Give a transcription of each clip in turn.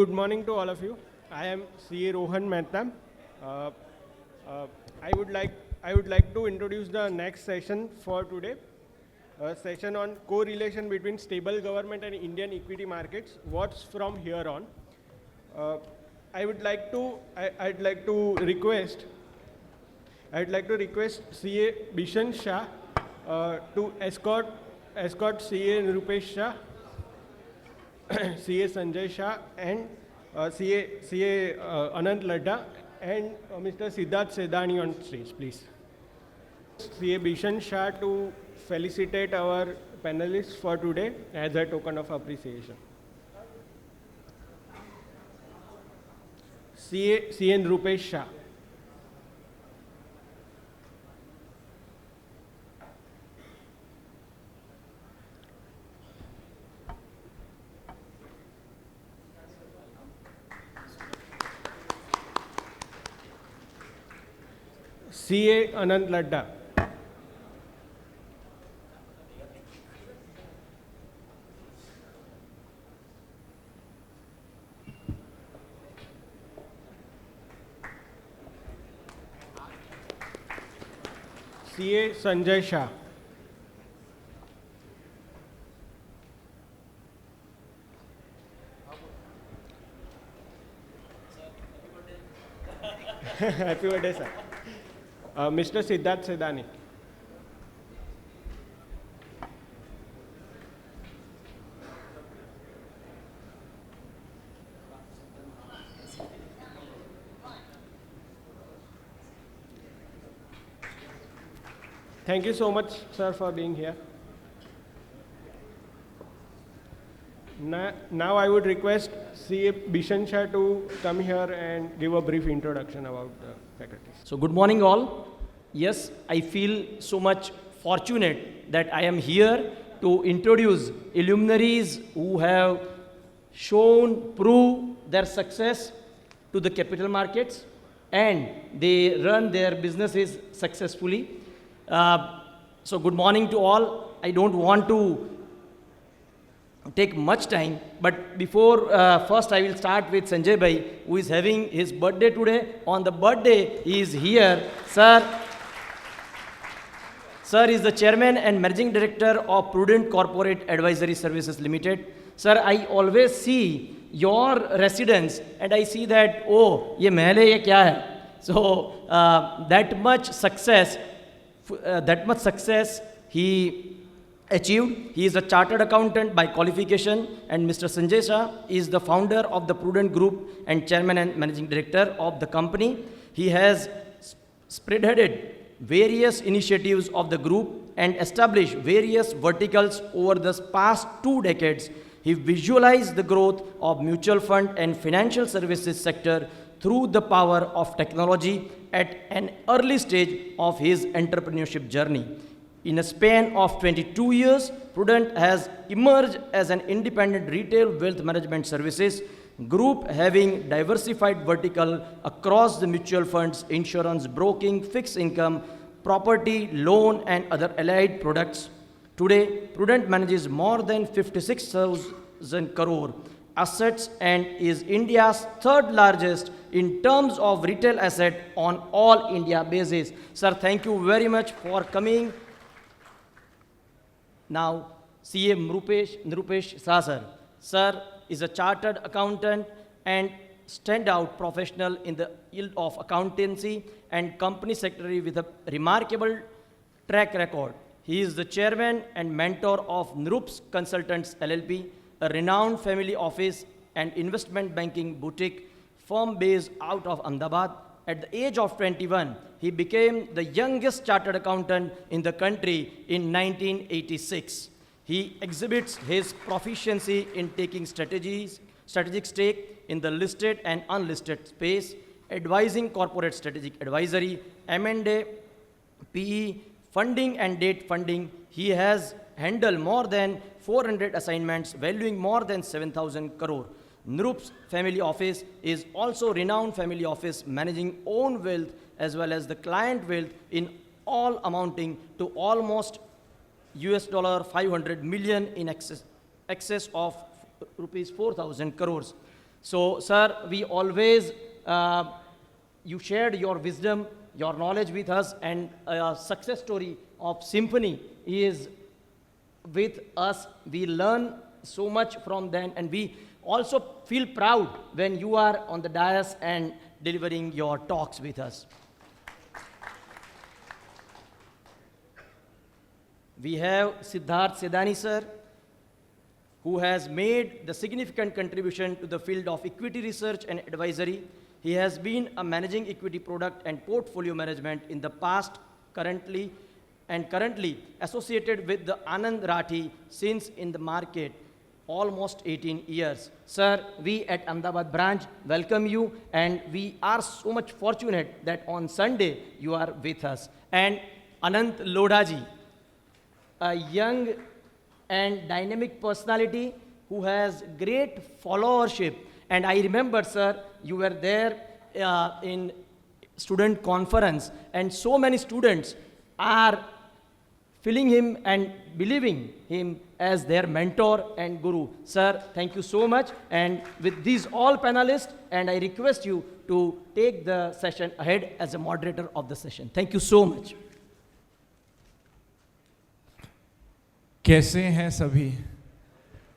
good morning to all of you. I am CA Rohan Mehta. Uh, I would like to introduce the next session for today. A session on correlation between stable government and Indian equity markets. What's from here on? Uh, I'd like to request CA Bishan Shah to escort CA Nirupesh Shah, CA Sanjay Shah, and CA Anant Ladda, and Mr. Siddharth Sedani on stage, please. CA Bishan Shah to felicitate our panelists for today as a token of appreciation. CA Nirupesh Shah. CA Anant Ladda. CA Sanjay Shah. Happy birthday, sir. Mr. Siddharth Sedani. Thank you so much, sir, for being here. Now I would request CA Bishan Shah to come here and give a brief introduction about the faculties. So good morning all. Yes, I feel so much fortunate that I am here to introduce luminaries who have proved their success to the capital markets, and they run their businesses successfully. So good morning to all. I don't want to take much time, but before first I will start with Sanjay Bhai, who is having his birthday today. On the birthday, he is here. Sir is the chairman and managing director of Prudent Corporate Advisory Services Limited. Sir, I always see your residence and I see that, oh, ye mahle ye kya hai? So that much success he achieved. He is a chartered accountant by qualification, and Mr. Sanjay Shah is the founder of the Prudent Group and chairman and managing director of the company. He has spearheaded various initiatives of the group and established various verticals over the past 2 decades. He visualized the growth of mutual fund and financial services sector through the power of technology at an early stage of his entrepreneurship journey. In a span of 22 years, Prudent has emerged as an independent retail wealth management services group having diversified vertical across the mutual funds, insurance, broking, fixed income, property, loan, and other allied products. Today, Prudent manages more than 56,000 crore assets and is India's 3rd largest in terms of retail asset on all India basis. Sir, thank you very much for coming. Now, CA Nirupesh Shah, sir. Sir is a chartered accountant and standout professional in the field of accountancy and company secretary with a remarkable track record. He is the chairman and mentor of Nirups Consultants LLP, a renowned family office and investment banking boutique firm based out of Ahmedabad. At the age of 21, he became the youngest chartered accountant in the country in 1986. He exhibits his proficiency in taking strategic stake in the listed and unlisted space, advising corporate strategic advisory, M&A, PE, funding and debt funding. He has handled more than 400 assignments valuing more than 7,000 crore. Nirups Family Office is also renowned family office managing own wealth as well as the client wealth in all amounting to almost $500 million in excess of rupees 4,000 crores. So, sir, we always, you shared your wisdom, your knowledge with us, and a success story of Symphony is with us. We learn so much from them, and we also feel proud when you are on the dais and delivering your talks with us. We have Siddharth Sedani, sir, who has made the significant contribution to the field of equity research and advisory. He has been a managing equity product and portfolio management in the past, currently associated with the Anand Rathi since in the market almost 18 years. Sir, we at Ahmedabad branch welcome you, and we are so much fortunate that on Sunday you are with us. And Anant Lodhaji, a young and dynamic personality who has great followership. And I remember, sir, you were there in student conference, and so many students are feeling him and believing him as their mentor and guru. Sir, thank you so much. And with these all panelists, and I request you to take the session ahead as a moderator of the session. Thank you so much. कैसे हैं सभी?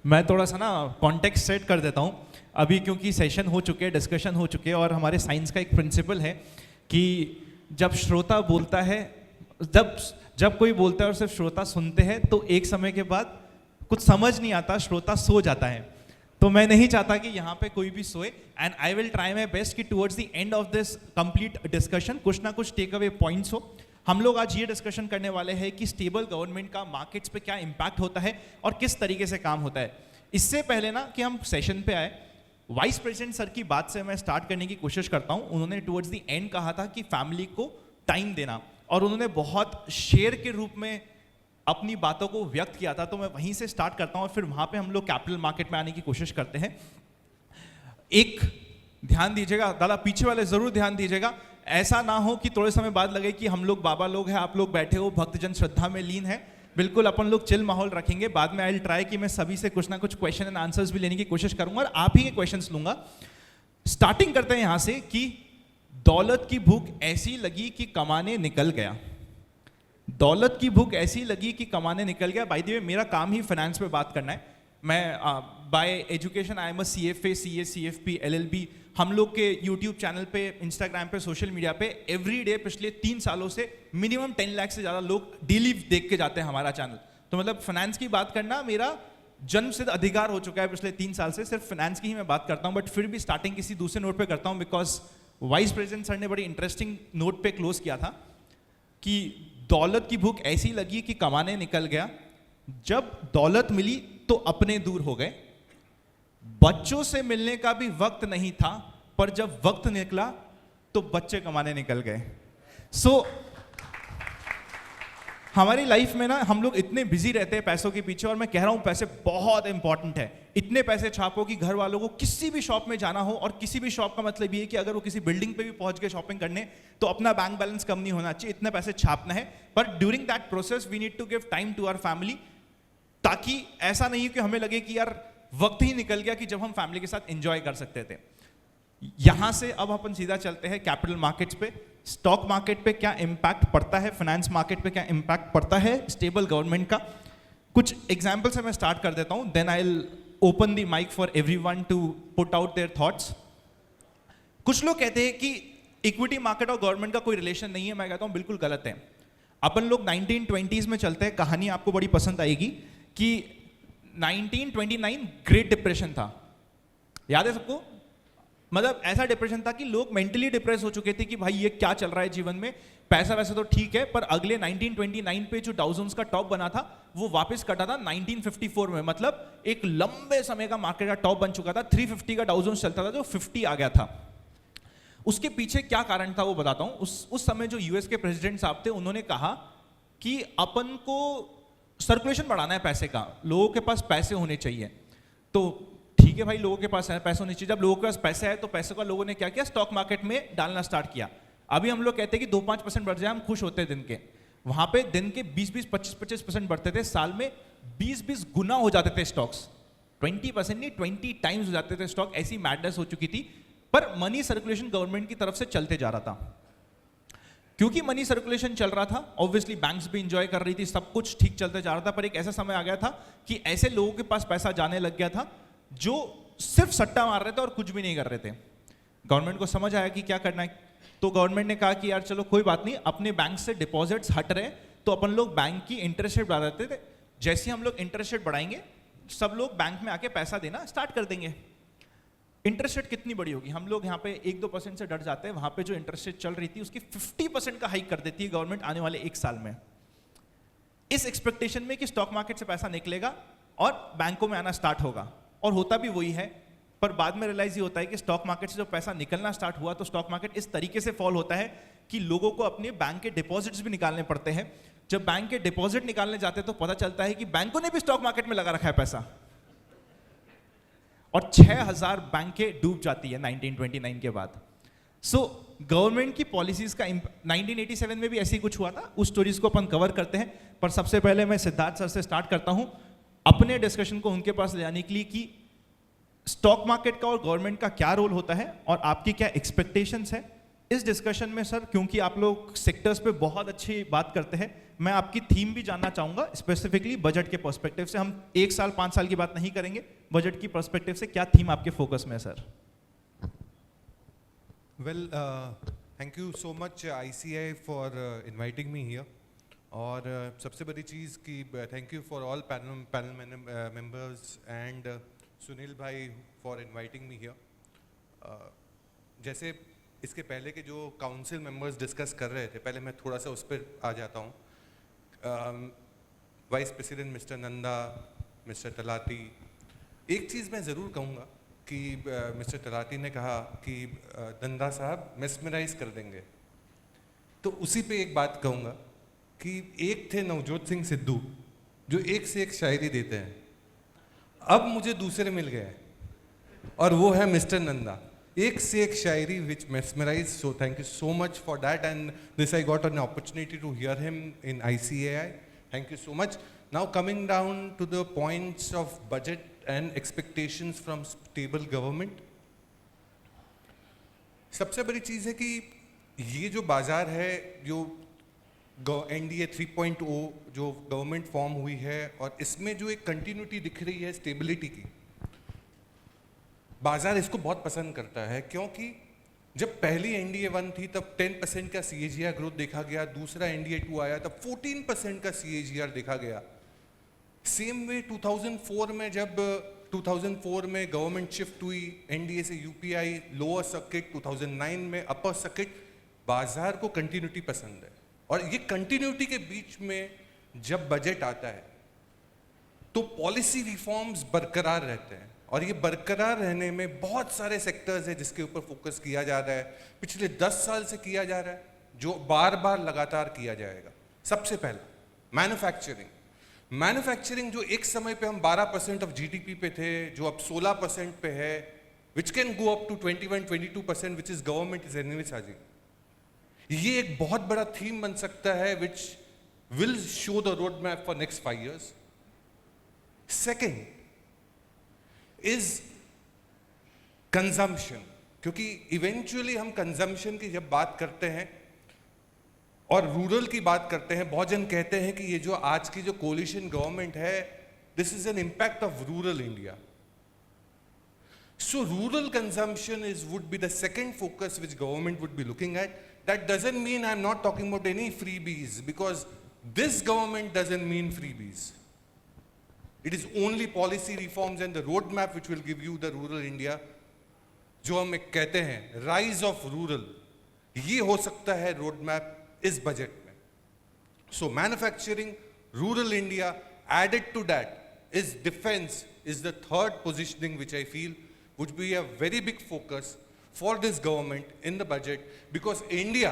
मैं थोड़ा सा ना context set कर देता हूँ अभी, क्योंकि सेशन हो चुके हैं, डिस्कशन हो चुके हैं, और हमारे साइंस का एक प्रिंसिपल है कि जब श्रोता बोलता है, जब कोई बोलता है और सिर्फ श्रोता सुनते हैं, तो एक समय के बाद कुछ समझ नहीं आता, श्रोता सो जाता है. तो मैं नहीं चाहता कि यहाँ पे कोई भी सोए, and I will try my best कि towards the end of this complete discussion कुछ ना कुछ टेक अवे पॉइंट्स हो. हम लोग आज ये डिस्कशन करने वाले हैं कि स्टेबल गवर्नमेंट का मार्केट्स पे क्या इम्पैक्ट होता है और किस तरीके से काम होता है. इससे पहले ना कि हम सेशन पे आए, वाइस प्रेसिडेंट सर की बात से मैं स्टार्ट करने की कोशिश करता हूँ. उन्होंने टुवर्ड्स द एंड कहा था कि फैमिली को टाइम देना, और उन्होंने बहुत शेयर के रूप में अपनी बातों को व्यक्त किया था. तो मैं वहीं से स्टार्ट करता हूँ और फिर वहाँ पे हम लोग कैपिटल मार्केट में आने की कोशिश करते हैं. एक ध्यान दीजिएगा दादा, पीछे वाले जरूर ध्यान दीजिएगा, ऐसा ना हो कि थोड़े समय बाद लगे कि हम लोग बाबा लोग हैं, आप लोग बैठे हो भक्तजन श्रद्धा में लीन है. बिल्कुल अपन लोग चिल माहौल रखेंगे. बाद में आई विल ट्राई कि मैं सभी से कुछ ना कुछ क्वेश्चन एंड आंसर्स भी लेने की कोशिश करूंगा और आप ही के क्वेश्चंस लूंगा. स्टार्टिंग करते हैं यहां से कि दौलत की भूख ऐसी लगी कि कमाने निकल गया. दौलत की भूख ऐसी लगी कि कमाने निकल गया. बाय द वे मेरा काम ही फाइनेंस पे बात करना है. मैं bye education I am a CFA, CA, CFP, LLB. हम लोग के YouTube चैनल पे, इंस्टाग्राम पे, सोशल मीडिया पे एवरी डे पिछले 3 सालों से मिनिमम 10 लाख से ज़्यादा लोग डेली देख के जाते हैं हमारा चैनल. तो मतलब फाइनेंस की बात करना मेरा जन्म सिद्ध अधिकार हो चुका है. पिछले 3 साल से सिर्फ फाइनेंस की ही मैं बात करता हूँ, बट फिर भी स्टार्टिंग किसी दूसरे नोट पे करता हूँ, बिकॉज वाइस प्रेसिडेंट सर ने बड़ी इंटरेस्टिंग नोट पे क्लोज किया था कि दौलत की भूख ऐसी लगी कि कमाने निकल गया. जब दौलत मिली तो अपने दूर हो गए. बच्चों से मिलने का भी वक्त नहीं था, पर जब वक्त निकला तो बच्चे कमाने निकल गए. सो हमारी लाइफ में ना हम लोग इतने बिजी रहते हैं पैसों के पीछे, और मैं कह रहा हूं पैसे बहुत इंपॉर्टेंट है. इतने पैसे छापो कि घर वालों को किसी भी शॉप में जाना हो, और किसी भी शॉप का मतलब ये है कि अगर वो किसी बिल्डिंग पे भी पहुंच गए शॉपिंग करने, तो अपना बैंक बैलेंस कम नहीं होना चाहिए, इतने पैसे छापना है. पर during that process we need to give time to our family, ताकि ऐसा नहीं कि हमें लगे कि यार वक्त ही निकल गया कि जब हम फैमिली के साथ एंजॉय कर सकते थे. यहां से अब अपन सीधा चलते हैं कैपिटल मार्केट्स पे. स्टॉक मार्केट पे क्या इंपैक्ट पड़ता है, फाइनेंस मार्केट पे क्या इंपैक्ट पड़ता है स्टेबल गवर्नमेंट का. कुछ एग्जांपल से मैं स्टार्ट कर देता हूं, then I will open the mic for everyone to put out their thoughts. कुछ लोग कहते हैं कि इक्विटी मार्केट और गवर्नमेंट का कोई रिलेशन नहीं है. मैं कहता हूं बिल्कुल गलत है. अपन लोग 1920s में चलते हैं. कहानी आपको बड़ी पसंद आएगी कि 1929 ग्रेट डिप्रेशन था. याद है सबको? मतलब ऐसा डिप्रेशन था कि लोग मेंटली डिप्रेस हो चुके थे कि भाई ये क्या चल रहा है जीवन में. पैसा वैसे तो ठीक है, पर अगले 1929 पे जो डाउ जोन्स का टॉप बना था वो वापस कटा था 1954 में. मतलब एक लंबे समय का मार्केट का टॉप बन चुका था. 350 का डाउ जोन्स चलता था, जो 50 आ गया था. उसके पीछे क्या कारण था वो बताता हूं. उस समय जो यूएस के प्रेसिडेंट साहब थे, उन्होंने कहा कि अपन को सर्कुलेशन बढ़ाना है पैसे का, लोगों के पास पैसे होने चाहिए. तो ठीक है भाई, लोगों के पास पैसे होने चाहिए. जब लोगों के पास पैसे है तो पैसे का लोगों ने क्या किया, स्टॉक मार्केट में डालना स्टार्ट किया. अभी हम लोग कहते हैं कि 2-5% बढ़ जाए हम खुश होते हैं दिन के. वहां पे दिन के 20-20, 25-25% बढ़ते थे. साल में 20-20 गुना हो जाते थे स्टॉक्स. 20% नहीं 20 टाइम्स हो जाते थे स्टॉक, ऐसी मैडनेस हो चुकी थी। पर मनी सर्कुलेशन गवर्नमेंट की तरफ से चलते जा रहा था। क्योंकि मनी सर्कुलेशन चल रहा था, ऑब्वियसली बैंक्स भी इंजॉय कर रही थी, सब कुछ ठीक चलते जा रहा था, पर एक ऐसा समय आ गया था कि ऐसे लोगों के पास पैसा जाने लग गया था जो सिर्फ सट्टा मार रहे थे और कुछ भी नहीं कर रहे थे। गवर्नमेंट को समझ आया कि क्या करना है, तो गवर्नमेंट ने कहा कि यार चलो कोई बात नहीं, अपने बैंक से डिपॉजिट्स हट रहे तो अपन लोग बैंक की इंटरेस्ट रेट बढ़ा देते थे। जैसे हम लोग इंटरेस्ट रेट बढ़ाएंगे, सब लोग बैंक में आके पैसा देना स्टार्ट कर देंगे। इंटरेस्ट रेट कितनी बड़ी होगी, हम लोग यहाँ पे 1-2% से डर जाते हैं, वहां पे जो इंटरेस्ट रेट चल रही थी उसकी 50% का हाइक कर देती है गवर्नमेंट आने वाले 1 साल में, इस एक्सपेक्टेशन में कि स्टॉक मार्केट से पैसा निकलेगा और बैंकों में आना स्टार्ट होगा। और होता भी वही है, पर बाद में रियलाइज ये होता है कि स्टॉक मार्केट से जब पैसा निकलना स्टार्ट हुआ तो स्टॉक मार्केट इस तरीके से फॉल होता है कि लोगों को अपने बैंक के डिपॉजिट्स भी निकालने पड़ते हैं। जब बैंक के डिपॉजिट निकालने जाते हैं तो पता चलता है कि बैंकों ने भी स्टॉक मार्केट में लगा रखा है पैसा, और 6000 बैंकें डूब जाती है 1929 के बाद। सो गवर्नमेंट की पॉलिसीज का 1987 में भी ऐसे ही कुछ हुआ था, उस स्टोरीज को अपन कवर करते हैं। पर सबसे पहले मैं सिद्धार्थ सर से स्टार्ट करता हूं अपने डिस्कशन को उनके पास ले आने के लिए कि स्टॉक मार्केट का और गवर्नमेंट का क्या रोल होता है और आपकी क्या एक्सपेक्टेशंस है इस डिस्कशन में। सर, क्योंकि आप लोग सेक्टर्स पे बहुत अच्छी बात करते हैं, मैं आपकी थीम भी जानना चाहूंगा, स्पेसिफिकली बजट के पर्सपेक्टिव से। हम 1 साल 5 साल की बात नहीं करेंगे, बजट की पर्सपेक्टिव से क्या थीम आपके फोकस में है sir? Well, thank you so much ICI for inviting me here. और सबसे बड़ी चीज़ कि thank you for all panel members and Sunil भाई फॉर इनवाइटिंग मी हियर। जैसे इसके पहले के जो काउंसिल मेंबर्स डिस्कस कर रहे थे, पहले मैं थोड़ा सा उस पर आ जाता हूँ। Vice president mister Nanda, mister talati, एक चीज़ मैं ज़रूर कहूँगा कि मिस्टर तलाटी ने कहा कि नंदा साहब मेस्मराइज कर देंगे, तो उसी पे एक बात कहूँगा कि एक थे नवजोत सिंह सिद्धू जो एक से एक शायरी देते हैं, अब मुझे दूसरे मिल गए और वो है मिस्टर नंदा, एक से एक शायरी which mesmerized. So thank you so much for that, and this I got an opportunity to hear him in ICAI. Thank you so much. Now coming down to the points of budget and expectations from stable government. सबसे बड़ी चीज़ है कि ये जो बाजार है, जो NDA 3.0 जो गवर्नमेंट फॉर्म हुई है, और इसमें जो एक कंटिन्यूटी दिख रही है स्टेबिलिटी की, बाजार इसको बहुत पसंद करता है। क्योंकि जब पहली NDA 1 थी तब 10% का CAGR ग्रोथ देखा गया, दूसरा NDA 2 आया तब 14% का CAGR देखा गया। सेम वे 2004 में, जब 2004 में गवर्नमेंट शिफ्ट हुई NDA से UPI लोअर सर्किट, 2009 में अपर सर्किट, बाजार को कंटिन्यूटी पसंद है। और ये कंटिन्यूटी के बीच में जब बजट आता है तो पॉलिसी रिफॉर्म्स बरकरार रहते हैं, और ये बरकरार रहने में बहुत सारे सेक्टर्स हैं जिसके ऊपर फोकस किया जा रहा है, पिछले 10 साल से किया जा रहा है, जो बार बार लगातार किया जाएगा। सबसे पहला मैन्युफैक्चरिंग, जो एक समय पे हम 12% ऑफ GDP पे थे, जो अब 16% पे है, which can go up to 21-22%, which is government is anyway charging. ये एक बहुत बड़ा थीम बन सकता है which will show the road map for next 5 years. Second is consumption, क्योंकि इवेंचुअली हम कंजम्पशन की जब बात करते हैं और रूरल की बात करते हैं, बहुत जन कहते हैं कि ये जो आज की जो कोलिशन गवर्नमेंट है, this is an impact of rural India. So rural consumption would be the second focus which government would be looking at. That doesn't mean I'm not talking about any freebies, because this government doesn't mean freebies. It is only policy reforms and the roadmap which will give you the rural India, जो हम एक कहते हैं rise of rural, ये हो सकता है roadmap इस बजट में। So manufacturing, rural India, added to that is defense, is the third positioning which I feel would be a very big focus for this government in the budget, because India,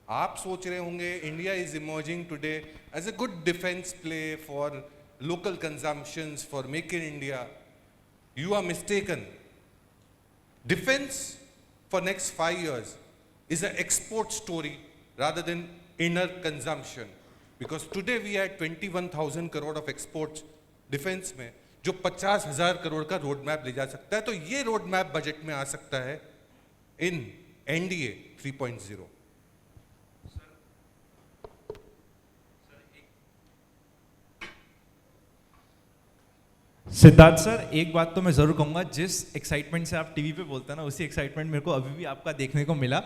आप सोच रहे होंगे India is emerging today as a good defense play for local consumptions, for Make in India. You are mistaken. Defense for next 5 years is an export story rather than inner consumption, because today we had 21,000 crore of exports defense में, जो 50,000 करोड़ का road map ले जा सकता है। तो ये road map budget में आ सकता है इन एनडीए 3.0। सिद्धार्थ सर, एक बात तो मैं जरूर कहूंगा, जिस एक्साइटमेंट से आप टीवी पे बोलते हैं ना, उसी एक्साइटमेंट मेरे को अभी भी आपका देखने को मिला।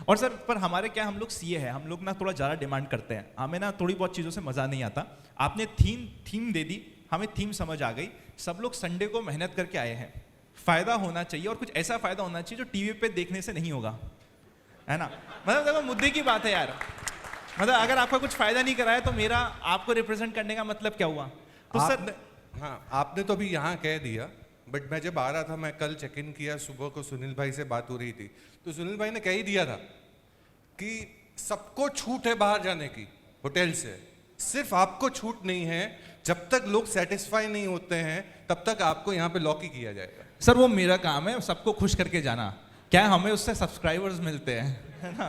और सर, पर हमारे क्या, हम लोग सीए हैं, हम लोग ना थोड़ा ज़्यादा डिमांड करते हैं, हमें ना थोड़ी बहुत चीज़ों से मज़ा नहीं आता। आपने थीम दे दी, हमें थीम समझ आ गई, सब लोग संडे को मेहनत करके आए हैं, फ़ायदा होना चाहिए और कुछ ऐसा फ़ायदा होना चाहिए जो टीवी पे देखने से नहीं होगा, है ना। मतलब देखो, मुद्दे की बात है यार, मतलब अगर आपका कुछ फ़ायदा नहीं कराया तो मेरा आपको रिप्रेजेंट करने का मतलब क्या हुआ। तो सर, हाँ, आपने तो अभी यहाँ कह दिया, बट मैं जब आ रहा था, मैं कल चेक इन किया, सुबह को सुनील भाई से बात हो रही थी, तो सुनील भाई ने कह ही दिया था कि सबको छूट है बाहर जाने की होटल से, सिर्फ आपको छूट नहीं है। जब तक लोग सेटिस्फाई नहीं होते हैं तब तक आपको यहाँ पे लॉक ही किया जाएगा। सर वो मेरा काम है सबको खुश करके जाना, क्या हमें उससे सब्सक्राइबर्स मिलते हैं, है ना।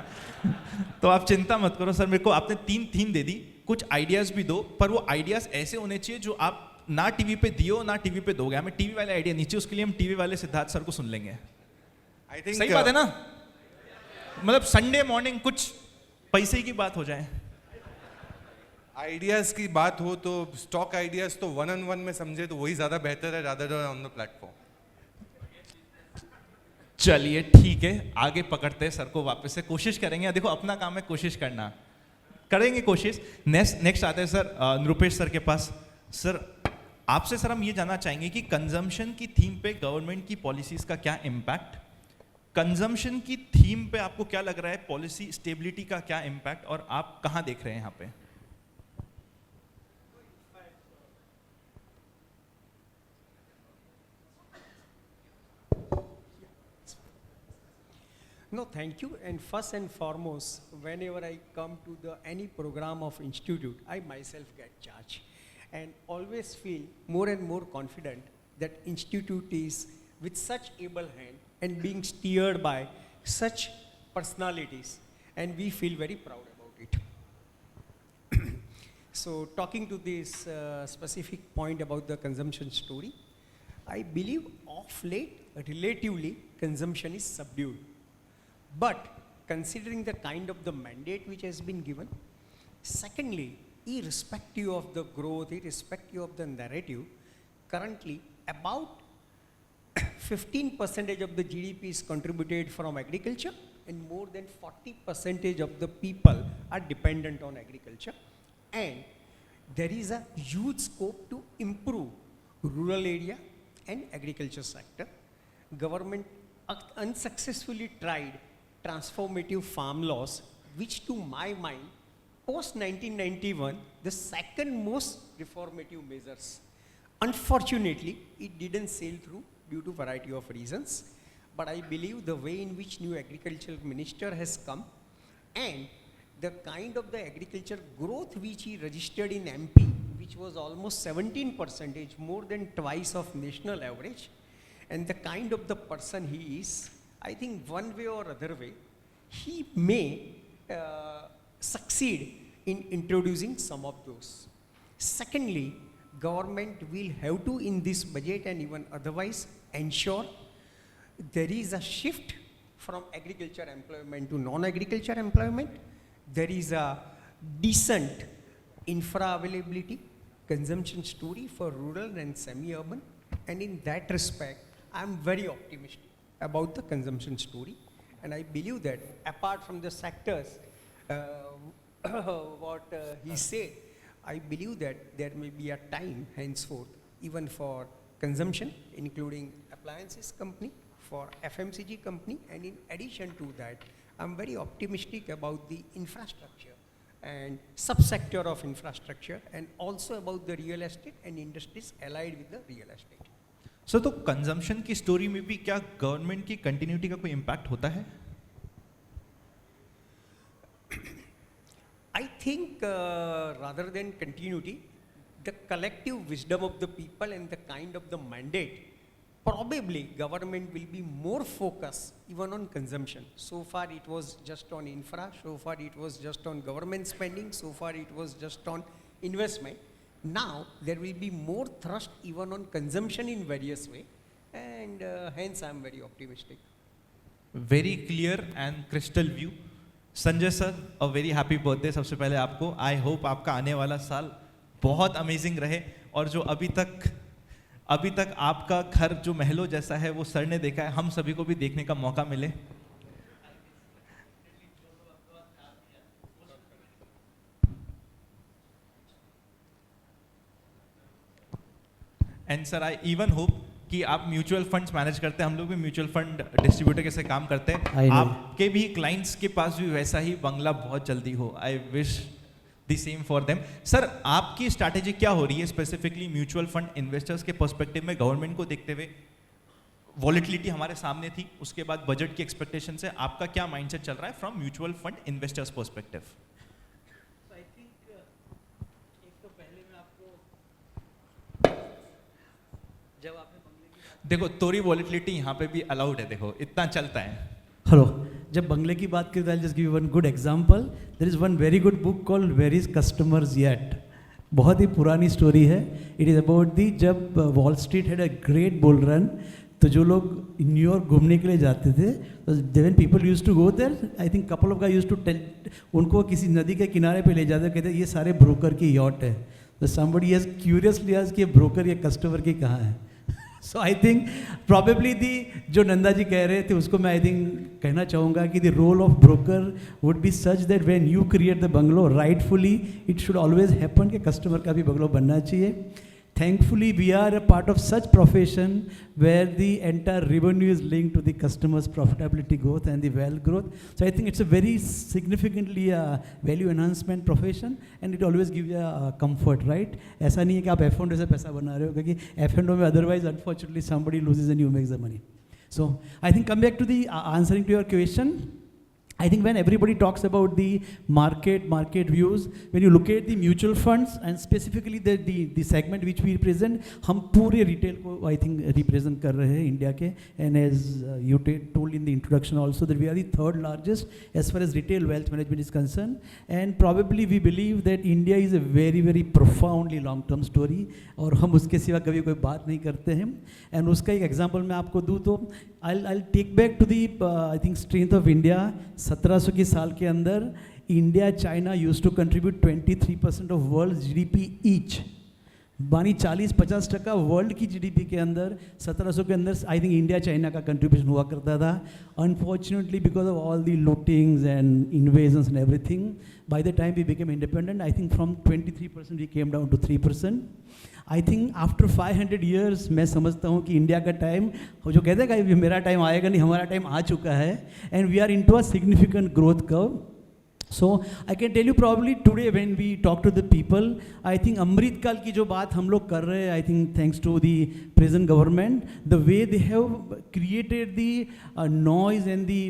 तो आप चिंता मत करो सर, मेरे को आपने 3 थीम दे दी, कुछ आइडियाज भी दो, पर वो आइडियाज ऐसे होने चाहिए जो आप ना टीवी पे दियो ना टीवी पे दोगे। हमें टीवी वाले आइडिया नीचे, उसके लिए हम टीवी वाले सिद्धार्थ सर को सुन लेंगे। आई थिंक सही बात है ना, मतलब संडे मॉर्निंग कुछ पैसे की बात हो जाए। आइडियाज की बात हो तो स्टॉक आइडियाज तो 1-on-1 में समझे तो वही ज्यादा बेहतर है, rather than on the platform. चलिए ठीक है, आगे पकड़ते हैं सर को वापस से, कोशिश करेंगे। देखो अपना काम है कोशिश करना, करेंगे कोशिश। नेक्स्ट आते हैं सर नृपेश सर के पास। सर आपसे सर हम ये जानना चाहेंगे कि कंजम्पशन की थीम पे गवर्नमेंट की पॉलिसीज का क्या इम्पैक्ट, कंजम्पशन की थीम पे आपको क्या लग रहा है, पॉलिसी स्टेबिलिटी का क्या इम्पैक्ट, और आप कहाँ देख रहे हैं यहाँ पे। No, thank you. And first and foremost, whenever I come to any program of institute, I myself get charged and always feel more and more confident that institute is with such able hand and being steered by such personalities, and we feel very proud about it. So talking to this specific point about the consumption story, I believe of late, relatively, consumption is subdued. But considering the kind of the mandate which has been given, secondly, irrespective of the growth, irrespective of the narrative, currently about 15% of the GDP is contributed from agriculture, and more than 40% of the people are dependent on agriculture. And there is a huge scope to improve rural area and agriculture sector. Government unsuccessfully tried transformative farm laws, which to my mind, post 1991, the second most reformative measures. Unfortunately, it didn't sail through due to variety of reasons, but I believe the way in which new agricultural minister has come and the kind of the agriculture growth which he registered in MP, which was almost 17%, more than twice of national average, and the kind of the person he is, I think one way or other way, he may succeed in introducing some of those. Secondly, government will have to in this budget and even otherwise ensure there is a shift from agriculture employment to non-agriculture employment. There is a decent infra availability, consumption story for rural and semi-urban, and in that respect, I am very optimistic about the consumption story, and I believe that apart from the sectors, what he said, I believe that there may be a time henceforth even for consumption, including appliances company, for FMCG company, and in addition to that, I'm very optimistic about the infrastructure and subsector of infrastructure, and also about the real estate and industries allied with the real estate. Sir तो consumption की story में भी क्या government की continuity का कोई impact होता है? I think rather than continuity, the collective wisdom of the people and the kind of the mandate, probably government will be more focused even on consumption. So far it was just on infra, so far it was just on government spending, so far it was just on investment. Now there will be more thrust even on consumption in various way, and hence I am very optimistic. Very clear and crystal view. Sanjay sir, a very happy birthday सबसे पहले आपको. I hope आपका आने वाला साल बहुत amazing रहे, और जो अभी तक आपका घर जो महलों जैसा है वो सर ने देखा है, हम सभी को भी देखने का मौका मिले. And sir I even hope कि आप म्यूचुअल फंड्स मैनेज करते हैं, हम लोग भी म्यूचुअल फंड डिस्ट्रीब्यूटर के से काम करते हैं, I know. आपके भी क्लाइंट्स के पास भी वैसा ही बंगला बहुत जल्दी हो. I wish the same for them. Sir, आपकी स्ट्रैटेजी क्या हो रही है स्पेसिफिकली म्यूचुअल फंड इन्वेस्टर्स के पर्सपेक्टिव में, गवर्नमेंट को देखते हुए? वॉलेटिलिटी हमारे सामने थी, उसके बाद बजट की एक्सपेक्टेशन से आपका क्या माइंडसेट चल रहा है from mutual fund investors perspective? देखो, थोड़ी वॉलेटिलिटी यहाँ पे भी अलाउड है, देखो इतना चलता है. हेलो, जब बंगले की बात करें, just give one good example. There is one very good book called where is customers yet. बहुत ही पुरानी स्टोरी है. इट इज़ अबाउट दी जब Wall Street had a great bull run, तो जो लोग न्यूयॉर्क घूमने के लिए जाते थे, when people used to go there, I think couple of guys used to tell, उनको किसी नदी के किनारे पे ले जाते, कहते ये सारे ब्रोकर की यॉट है. तो समबडी हैज क्यूरियसली आस्क्ड कि ब्रोकर या कस्टमर की कहाँ है. सो आई थिंक प्रॉबेबली दी जो नंदा जी कह रहे थे उसको मैं आई थिंक कहना चाहूँगा कि the role of broker would be such that when you create the bungalow rightfully it should always happen कि कस्टमर का भी बंगलो बनना चाहिए. Thankfully, we are a part of such profession where the entire revenue is linked to the customer's profitability growth and the wealth growth. So I think it's a very significantly value enhancement profession, and it always gives you comfort, right? ऐसा नहीं है कि आप F&O से पैसा बना रहे हो, क्योंकि F&O में otherwise unfortunately somebody loses and you make the money. So I think come back to the answering to your question. I think when everybody talks about the market views, when you look at the mutual funds and specifically the segment which we represent, हम पूरे retail को I think represent कर रहे हैं India के, and as you told in the introduction also that we are the third largest as far as retail wealth management is concerned, and probably we believe that India is a very very profoundly long term story, और हम उसके सिवा कभी कोई बात नहीं करते हैं. and उसका एक example मैं आपको दूँ तो I'll take back to the I think strength of India. 1700 की साल के अंदर India China use to contribute 23% of world GDP each. बानी 40-50% वर्ल्ड की जीडीपी के अंदर 1700 के अंदर आई थिंक इंडिया चाइना का कंट्रीब्यूशन हुआ करता था. Unfortunately because of all the lootings and invasions and everything, by the time we became independent I think from 23% we came down to 3%. I think after 500 years मैं समझता हूँ कि India का time, जो कहते हैं कि मेरा टाइम आएगा नहीं, हमारा टाइम आ चुका है, and we are into a significant growth curve. So I can tell you probably today when we talk to the people, I think अमृत काल की जो बात हम लोग कर रहे हैं, I think thanks to the present government, the way they have created the noise and the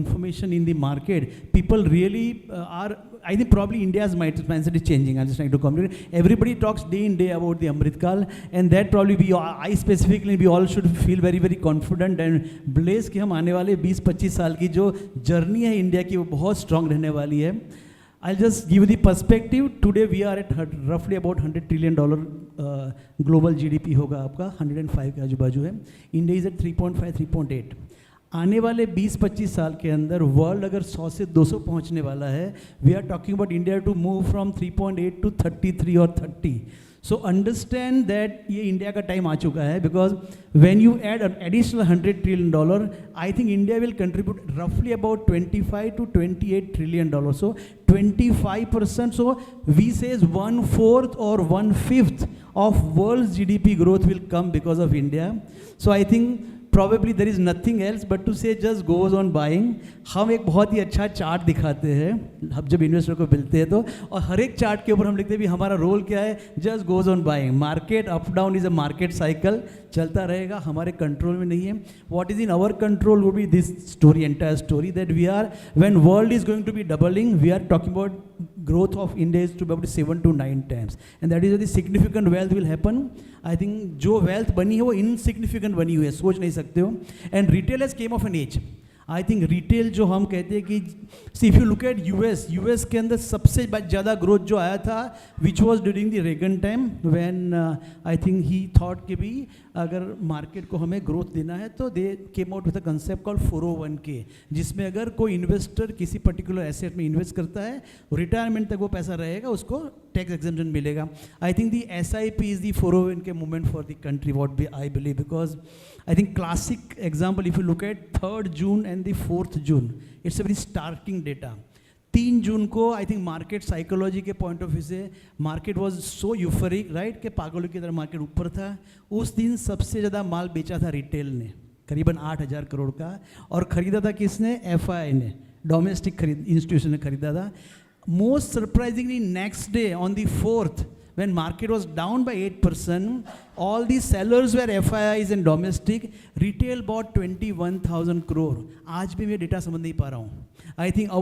information in the market, people really are, I think probably India's mindset is changing. I'm just trying to comment. Everybody talks day in day about the Amrit Kal, and that probably I specifically, we all should feel very very confident and blessed कि हम आने वाले 20-25 साल की जो journey है India की वो बहुत स्ट्रांग रहने वाली है. I'll just give you the perspective. Today we are at roughly about $100 trillion global GDP होगा आपका, 105 के आजू बाजू है. India is at 3.5, 3.8. आने वाले 20-25 साल के अंदर वर्ल्ड अगर 100 से 200 पहुंचने वाला है, we are talking about India to move from 3.8 to 33 और 30. सो अंडरस्टैंड दैट ये इंडिया का टाइम आ चुका है, because when you add an additional $100 trillion, I think India will contribute रफली about 25 to 28 trillion. So 25%, so we says 1/4 or 1/5 of world's GDP growth will come because of India. So I think probably there is nothing else but to say just goes on buying. हम एक बहुत ही अच्छा chart दिखाते हैं हम जब investor को मिलते हैं तो, और हर एक चार्ट के ऊपर हम लिखते हैं भी हमारा रोल क्या है, just goes on buying. Market up down is a market cycle, चलता रहेगा, हमारे कंट्रोल में नहीं है. What is in our control would be this story, entire story, that we are, when world is going to be doubling, we are talking about growth of India is to be about 7 to 9 times, and that is where the significant wealth will happen. I think जो wealth बनी है वो insignificant बनी हुई है, सोच नहीं सकते हो. And retail has came of an age. I think retail जो हम कहते हैं कि see if you look at US के अंदर सबसे ज़्यादा ग्रोथ जो आया था which was during the Reagan time when I think he thought कि भी अगर मार्केट को हमें ग्रोथ देना है तो they came out with a concept called 401k, जिसमें अगर कोई इन्वेस्टर किसी पर्टिकुलर एसेट में इन्वेस्ट करता है रिटायरमेंट तक वो पैसा रहेगा, उसको टैक्स एग्जेम्पशन मिलेगा. I think the SIP is the 401k movement for the country what I believe, because I think classic example, if you look at 3rd June and the 4th June, it's a very starting data. 3 जून को I think market psychology के point of view से market was so यूफरिक, right, के पागलों की तरह market ऊपर था. उस दिन सबसे ज़्यादा माल बेचा था रिटेल ने, करीबन 8,000 करोड़ का, और ख़रीदा था किसने? FII ने, डोमेस्टिक इंस्टीट्यूशन ने खरीदा था. Most surprisingly next day on the 4th, when market was down by 8%, all the sellers were FIIs and domestic. Retail bought 21,000 crore. आज भी मैं डेटा समझ नहीं पा रहा हूँ. I think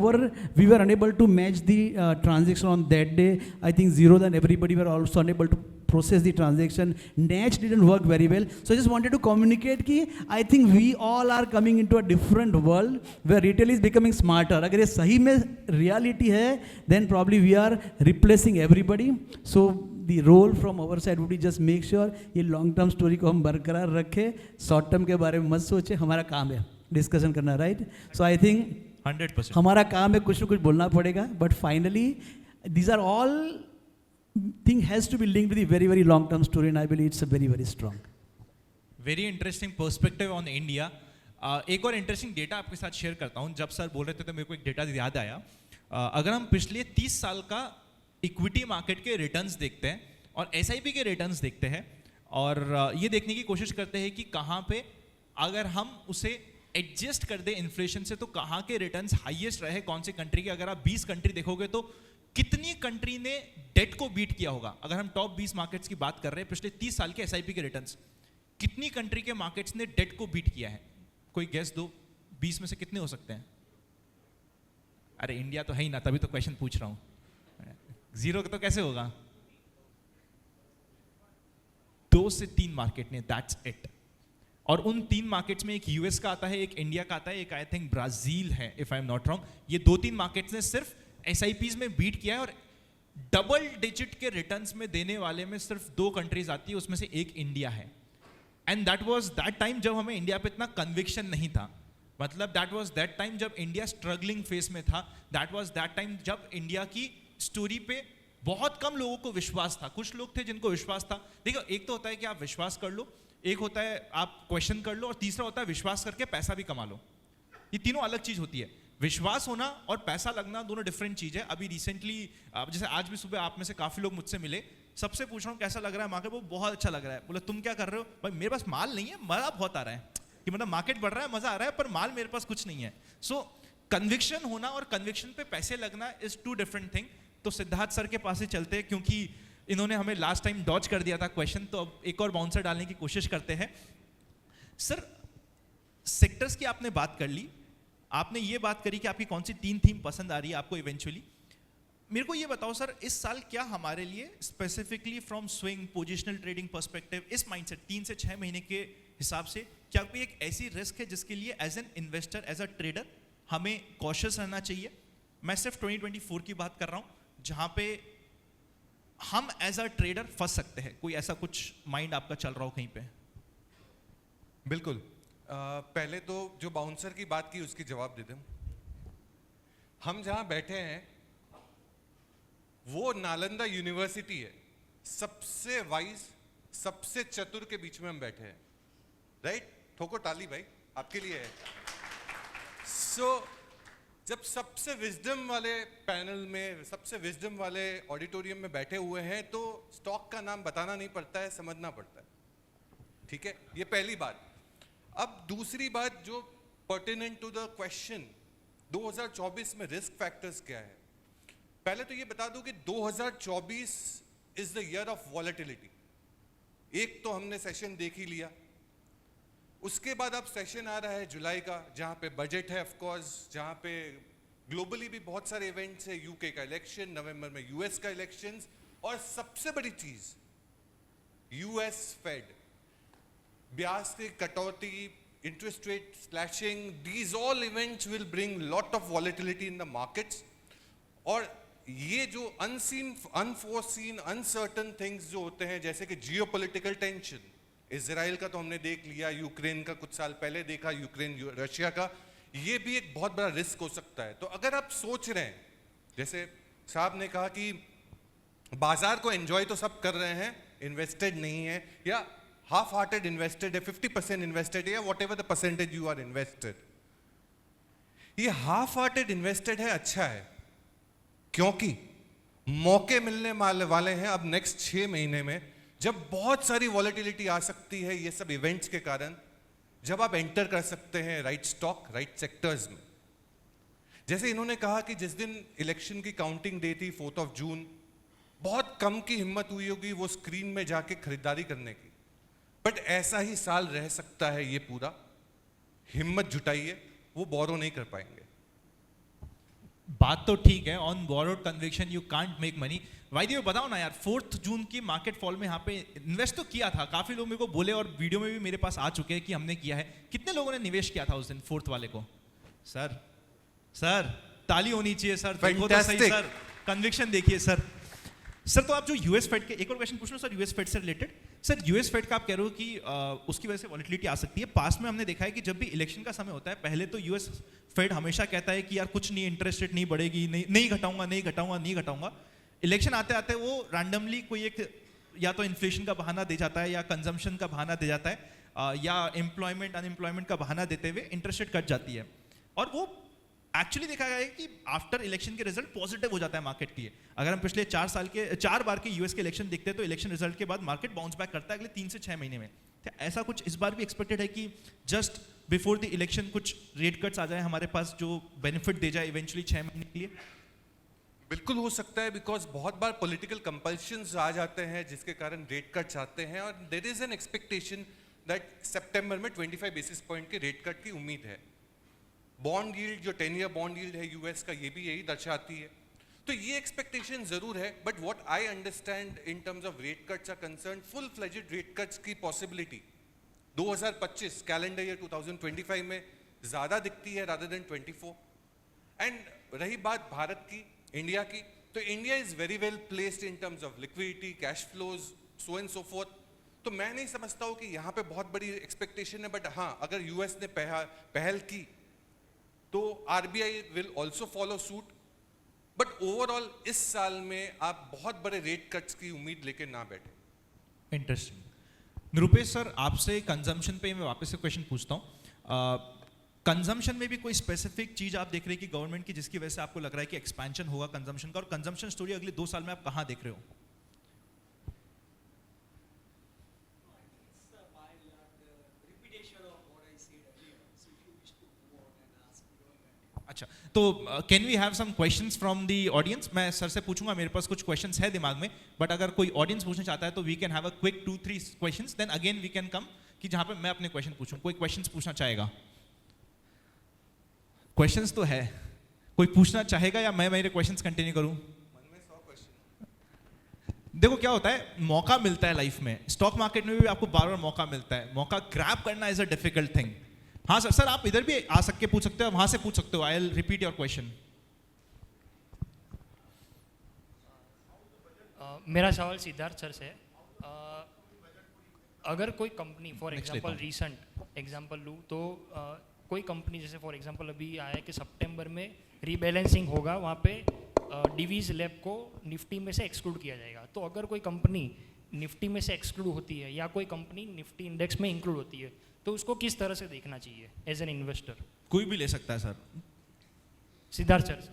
we were unable to match the transaction on that day. I think Zerodha and everybody were also unable to process the transaction. Natch didn't work very well. So I just wanted to communicate कि I think we all are coming into a different world where retail is becoming smarter. अगर ये सही में reality है, then probably we are replacing everybody. So the role from our side would be just make sure ये long term story को हम बरकरार रखें, short term के बारे में मत सोचें. हमारा काम है डिस्कशन करना, राइट? सो आई थिंक 100% हमारा काम है कुछ न कुछ बोलना पड़ेगा, but finally these are all thing has to be linked with very very long term story, and I believe it's a very very strong. Very interesting perspective on India. एक और इंटरेस्टिंग डेटा आपके साथ share करता हूँ. जब sir बोल रहे थे तो मेरे को एक डेटा याद आया. अगर हम पिछले 30 साल का इक्विटी मार्केट के रिटर्न्स देखते हैं और SIP के रिटर्न्स देखते हैं और ये देखने की कोशिश करते हैं कि कहाँ पे अगर हम उसे एडजस्ट कर दे इन्फ्लेशन से तो कहाँ के रिटर्न्स हाईएस्ट रहे, कौन से कंट्री के. अगर आप 20 कंट्री देखोगे तो कितनी कंट्री ने डेट को बीट किया होगा. अगर हम टॉप 20 मार्केट्स की बात कर रहे हैं पिछले 30 साल के SIP के रिटर्न्स, कितनी कंट्री के मार्केट्स ने डेट को बीट किया है? कोई गेस दो, 20 में से कितने हो सकते हैं? अरे इंडिया तो है ही ना, तभी तो क्वेश्चन पूछ रहा हूं. 0 तो कैसे होगा? 2 से 3 मार्केट ने, दैट्स इट. और उन 3 मार्केट्स में एक US का आता है, एक इंडिया का आता है, एक आई थिंक ब्राजील है if I am not wrong. ये 2-3 मार्केट्स ने सिर्फ SIPs में बीट किया है और डबल डिजिट के रिटर्न्स में देने वाले में सिर्फ 2 कंट्रीज आती है, उसमें से एक इंडिया है. And that was that time जब हमें इंडिया पे इतना कन्विक्शन नहीं था. मतलब दैट वाज दैट टाइम जब इंडिया स्ट्रगलिंग फेस में था. दैट वाज दैट टाइम जब इंडिया की स्टोरी पे बहुत कम लोगों को विश्वास था. कुछ लोग थे जिनको विश्वास था. देखो, एक तो होता है कि आप विश्वास कर लो, एक होता है आप क्वेश्चन कर लो, और तीसरा होता है विश्वास करके पैसा भी कमा लो. ये तीनों अलग चीज होती है. विश्वास होना और पैसा लगना दोनों डिफरेंट चीज है. अभी रिसेंटली जैसे आज भी सुबह आप में से काफी लोग मुझसे मिले, सबसे पूछ रहा हूँ कैसा लग रहा है मार्केट. वो बहुत अच्छा लग रहा है. बोले तुम क्या कर रहे हो? भाई मेरे पास माल नहीं है, मजा बहुत आ रहा है. कि मतलब मार्केट बढ़ रहा है, मजा आ रहा है, पर माल मेरे पास कुछ नहीं है. सो कन्विक्शन होना और कन्विक्शन पे पैसे लगना इज 2 डिफरेंट थिंग. तो सिद्धार्थ सर के पास ही चलते हैं क्योंकि इन्होंने हमें लास्ट टाइम डॉज कर दिया था क्वेश्चन, तो अब एक और बाउंसर डालने की कोशिश करते हैं. सर, सेक्टर्स की आपने बात कर ली, आपने ये बात करी कि आपकी कौन सी 3 थीम पसंद आ रही है आपको इवेंचुअली. मेरे को ये बताओ सर, इस साल क्या हमारे लिए specifically from swing positional trading perspective, इस माइंडसेट 3 से 6 महीने के हिसाब से, क्या कोई एक ऐसी रिस्क है जिसके लिए as an investor, as a trader हमें कॉशियस रहना चाहिए? मैं सिर्फ 2024 की बात कर रहा हूं जहां पे हम एज अ ट्रेडर फंस सकते हैं. कोई ऐसा कुछ माइंड आपका चल रहा हो कहीं पे? बिल्कुल. पहले तो जो बाउंसर की बात की उसकी जवाब दे दूं. हम जहां बैठे हैं वो नालंदा यूनिवर्सिटी है. सबसे वाइज, सबसे चतुर के बीच में हम बैठे हैं, राइट? ठोको ताली भाई, आपके लिए है. सो जब सबसे विजडम वाले पैनल में, सबसे विजडम वाले ऑडिटोरियम में बैठे हुए हैं तो स्टॉक का नाम बताना नहीं पड़ता है, समझना पड़ता है. ठीक है, ये पहली बात. अब दूसरी बात जो पर्टिनेंट टू द क्वेश्चन, 2024 में रिस्क फैक्टर्स क्या है? पहले तो ये बता दूं कि 2024 is the year of volatility. एक तो हमने सेशन देख ही लिया, उसके बाद अब सेशन आ रहा है जुलाई का, जहां पे बजट है ऑफ कोर्स, जहां पे ग्लोबली भी बहुत सारे इवेंट्स है. यूके का इलेक्शन, नवंबर में US का इलेक्शंस, और सबसे बड़ी चीज US फेड ब्याज से कटौती, interest rate slashing, these all events will bring lot of volatility in the markets. और ये जो unseen, unforeseen, uncertain things जो होते हैं, जैसे कि geopolitical tension, इजराइल का तो हमने देख लिया, यूक्रेन का कुछ साल पहले देखा, यूक्रेन रशिया का, ये भी एक बहुत बड़ा रिस्क हो सकता है. तो अगर आप सोच रहे हैं, जैसे साहब ने कहा कि बाजार को एंजॉय तो सब कर रहे हैं, इन्वेस्टेड नहीं है, या हाफ हार्टेड इन्वेस्टेड है, 50% इन्वेस्टेड है, या whatever the percentage you are invested. ये हाफ हार्टेड इन्वेस्टेड है, अच्छा है, क्योंकि मौके मिलने वाले हैं अब नेक्स्ट 6 महीने में, जब बहुत सारी वॉलेटिलिटी आ सकती है ये सब इवेंट्स के कारण, जब आप एंटर कर सकते हैं राइट स्टॉक, राइट सेक्टर्स में. जैसे इन्होंने कहा कि जिस दिन इलेक्शन की काउंटिंग डे थी 4 जून, बहुत कम की हिम्मत हुई होगी वो स्क्रीन में जाके खरीदारी करने की, बट ऐसा ही साल रह सकता है ये पूरा. हिम्मत जुटाइए, वो बोरो नहीं कर पाएंगे. बात तो ठीक है, on borrowed conviction you can't make money. वाइदी बताओ ना यार, 4 जून की मार्केट फॉल में यहाँ पे इन्वेस्ट तो किया था, काफी लोग मेरे को बोले और वीडियो में भी मेरे पास आ चुके हैं कि हमने किया है. कितने लोगों ने निवेश किया था उस दिन 4th वाले को? सर ताली होनी चाहिए सर, देखो तो सही सर, कन्विक्शन देखिए सर. तो आप जो यूएस फेड के, एक और क्वेश्चन पूछ लो सर यूएस फेड से रिलेटेड. सर यूएस फेड का आप कह रहे हो कि उसकी वजह से वॉलेटिलिटी आ सकती है. पास्ट में हमने देखा है कि जब भी इलेक्शन का समय होता है, पहले तो यूएस फेड हमेशा कहता है कि यार कुछ नहीं, इंटरेस्ट रेट नहीं बढ़ेगी, नहीं घटाऊंगा. इलेक्शन आते आते वो रैंडमली कोई एक या तो इन्फ्लेशन का बहाना दे जाता है, या कंजम्पशन का बहाना दे जाता है, या एम्प्लॉयमेंट अनएम्प्लॉयमेंट का बहाना देते हुए इंटरेस्ट रेट कट जाती है. और वो एक्चुअली देखा गया है कि आफ्टर इलेक्शन के रिजल्ट पॉजिटिव हो जाता है मार्केट के लिए. अगर हम पिछले 4 बार के यूएस के इलेक्शन देखते हैं तो इलेक्शन रिजल्ट के बाद मार्केट बाउंस बैक करता है अगले 3 से 6 महीने में. तो ऐसा कुछ इस बार भी एक्सपेक्टेड है कि जस्ट बिफोर द इलेक्शन कुछ रेट कट्स आ जाए हमारे पास जो बेनिफिट दे जाए इवेंचुअली 6 महीने के लिए? बिल्कुल हो सकता है, बिकॉज बहुत बार पॉलिटिकल कंपल्शंस आ जाते हैं जिसके कारण रेट कट्स आते हैं, और there is an expectation that सितंबर में 25 बेसिस पॉइंट के रेट कट की उम्मीद है. बॉन्ड यील्ड, जो 10 ईयर बॉन्ड यील्ड है यूएस का, ये भी यही दर्शाती है. तो ये एक्सपेक्टेशन जरूर है, but what I understand in terms of rate cuts are concern, full fledged rate cuts की पॉसिबिलिटी 2025 कैलेंडर ईयर 2025 में ज्यादा दिखती है रादर देन 24. एंड रही बात भारत की, इंडिया की, तो India is very well placed in terms of liquidity, cash flows, so and so fourth. तो मैं नहीं समझता हूँ कि यहाँ पे बहुत बड़ी एक्सपेक्टेशन है, बट हाँ, अगर यूएस ने पहल की तो RBI will also follow suit. But overall इस साल में आप बहुत बड़े रेट कट्स की उम्मीद लेके ना बैठे. इंटरेस्टिंग. निरुपेश सर, आपसे कंजम्पशन पे मैं वापस से क्वेश्चन पूछता हूँ. कंजम्पशन में भी कोई स्पेसिफिक चीज आप देख रहे हैं कि गवर्नमेंट की जिसकी वजह से आपको लग रहा है कि एक्सपेंशन होगा कंजम्पशन का, और कंजम्पशन स्टोरी अगले 2 साल में आप कहाँ देख रहे हो? अच्छा, तो can we have some questions from the audience? मैं सर से पूछूंगा, मेरे पास कुछ क्वेश्चंस है दिमाग में, बट अगर कोई ऑडियंस पूछना चाहता है तो we can have a quick 2-3 questions, then again we can come कि जहां पे मैं अपने क्वेश्चन पूछूं. कोई क्वेश्चंस पूछना चाहेगा? क्वेश्चंस तो है, कोई पूछना चाहेगा या मैं मेरे क्वेश्चंस कंटिन्यू करूं? देखो क्या होता है, मौका मिलता है लाइफ में, स्टॉक मार्केट में भी आपको बार-बार मौका मिलता है. मौका ग्रैब करना इज अ डिफिकल्ट थिंग. हाँ सर, आप इधर भी आ सकते पूछ सकते हो, वहां से पूछ सकते हो. I will repeat your question. मेरा सवाल सिद्धार्थ सर से है. अगर कोई company for example recent example लूँ तो कोई कंपनी जैसे फॉर एग्जांपल अभी आया है कि सितंबर में रीबैलेंसिंग होगा, वहाँ पे डिवीज लैब को निफ्टी में से एक्सक्लूड किया जाएगा. तो अगर कोई कंपनी निफ्टी में से एक्सक्लूड होती है या कोई कंपनी निफ्टी इंडेक्स में इंक्लूड होती है, तो उसको किस तरह से देखना चाहिए एज एन इन्वेस्टर? कोई भी ले सकता है सर. सिद्धार्थ सर.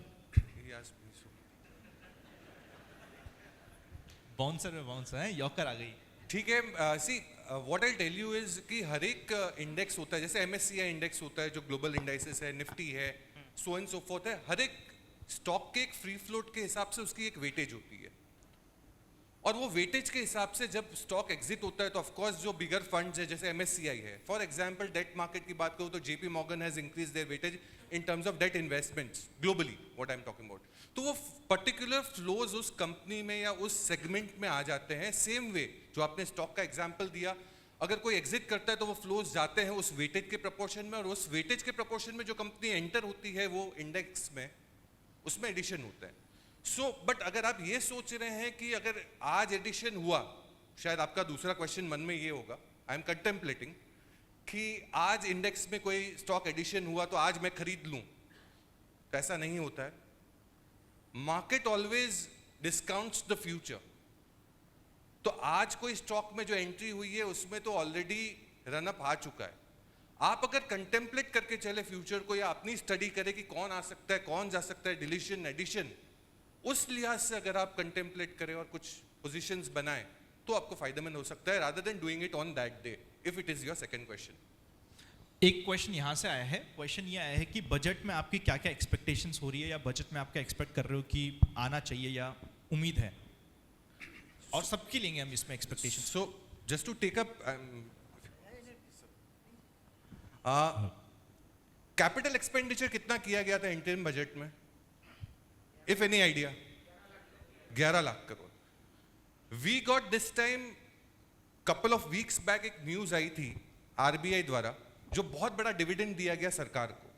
बाउंसर है, यॉकर आ गई. ठीक है. See what I tell you is कि हर एक इंडेक्स होता है, जैसे एमएससीआई इंडेक्स होता है जो ग्लोबल इंडाइसेस है, निफ्टी है, सो एंड सो फोर्थ है. हर एक स्टॉक के एक फ्री फ्लोट के हिसाब से उसकी एक वेटेज होती है, और वो वेटेज के हिसाब से जब स्टॉक एग्जिट होता है तो ऑफ कोर्स जो बिगर फंड्स है जैसे एमएससीआई है, फॉर एग्जांपल डेट मार्केट की बात करूँ तो JP Morgan has increase their weightage in terms of debt investments globally, what I am talking about. तो वो पर्टिकुलर फ्लोज उस कंपनी में या उस सेगमेंट में आ जाते हैं. सेम वे जो आपने स्टॉक का एग्जांपल दिया, अगर कोई एग्जिट करता है तो वो फ्लोज जाते हैं उस वेटेज के प्रपोर्शन में, और उस वेटेज के प्रपोर्शन में जो कंपनी एंटर होती है वो इंडेक्स में उसमें एडिशन होता है. सो बट अगर आप ये सोच रहे हैं कि अगर आज एडिशन हुआ, शायद आपका दूसरा क्वेश्चन मन में ये होगा, आई एम कंटेम्पलेटिंग, कि आज इंडेक्स में कोई स्टॉक एडिशन हुआ तो आज मैं खरीद लूं, तो ऐसा नहीं होता है. Market always discounts the future. तो आज कोई स्टॉक में जो एंट्री हुई है उसमें तो ऑलरेडी रन अप आ चुका है. आप अगर कंटेम्पलेट करके चले फ्यूचर को, या अपनी स्टडी करें कि कौन आ सकता है, कौन जा सकता है, डिलीशन, एडिशन, उस लिहाज से अगर आप कंटेम्पलेट करें और कुछ पोजीशंस बनाएं तो आपको फायदेमंद हो सकता है, rather than doing it on that day, if it is your second question. एक क्वेश्चन यहाँ से आया है. क्वेश्चन ये आया है कि बजट में आपकी क्या क्या एक्सपेक्टेशंस हो रही है, या बजट में आप क्या एक्सपेक्ट कर रहे हो कि आना चाहिए या उम्मीद है, और सबकी लेंगे हम इसमें expectation. So just to take up capital expenditure कितना किया गया था इंटरिम बजट में, if any idea? 11 lakh crore. We got this time, couple of weeks back एक न्यूज आई थी आरबीआई द्वारा, जो बहुत बड़ा डिविडेंड दिया गया सरकार को,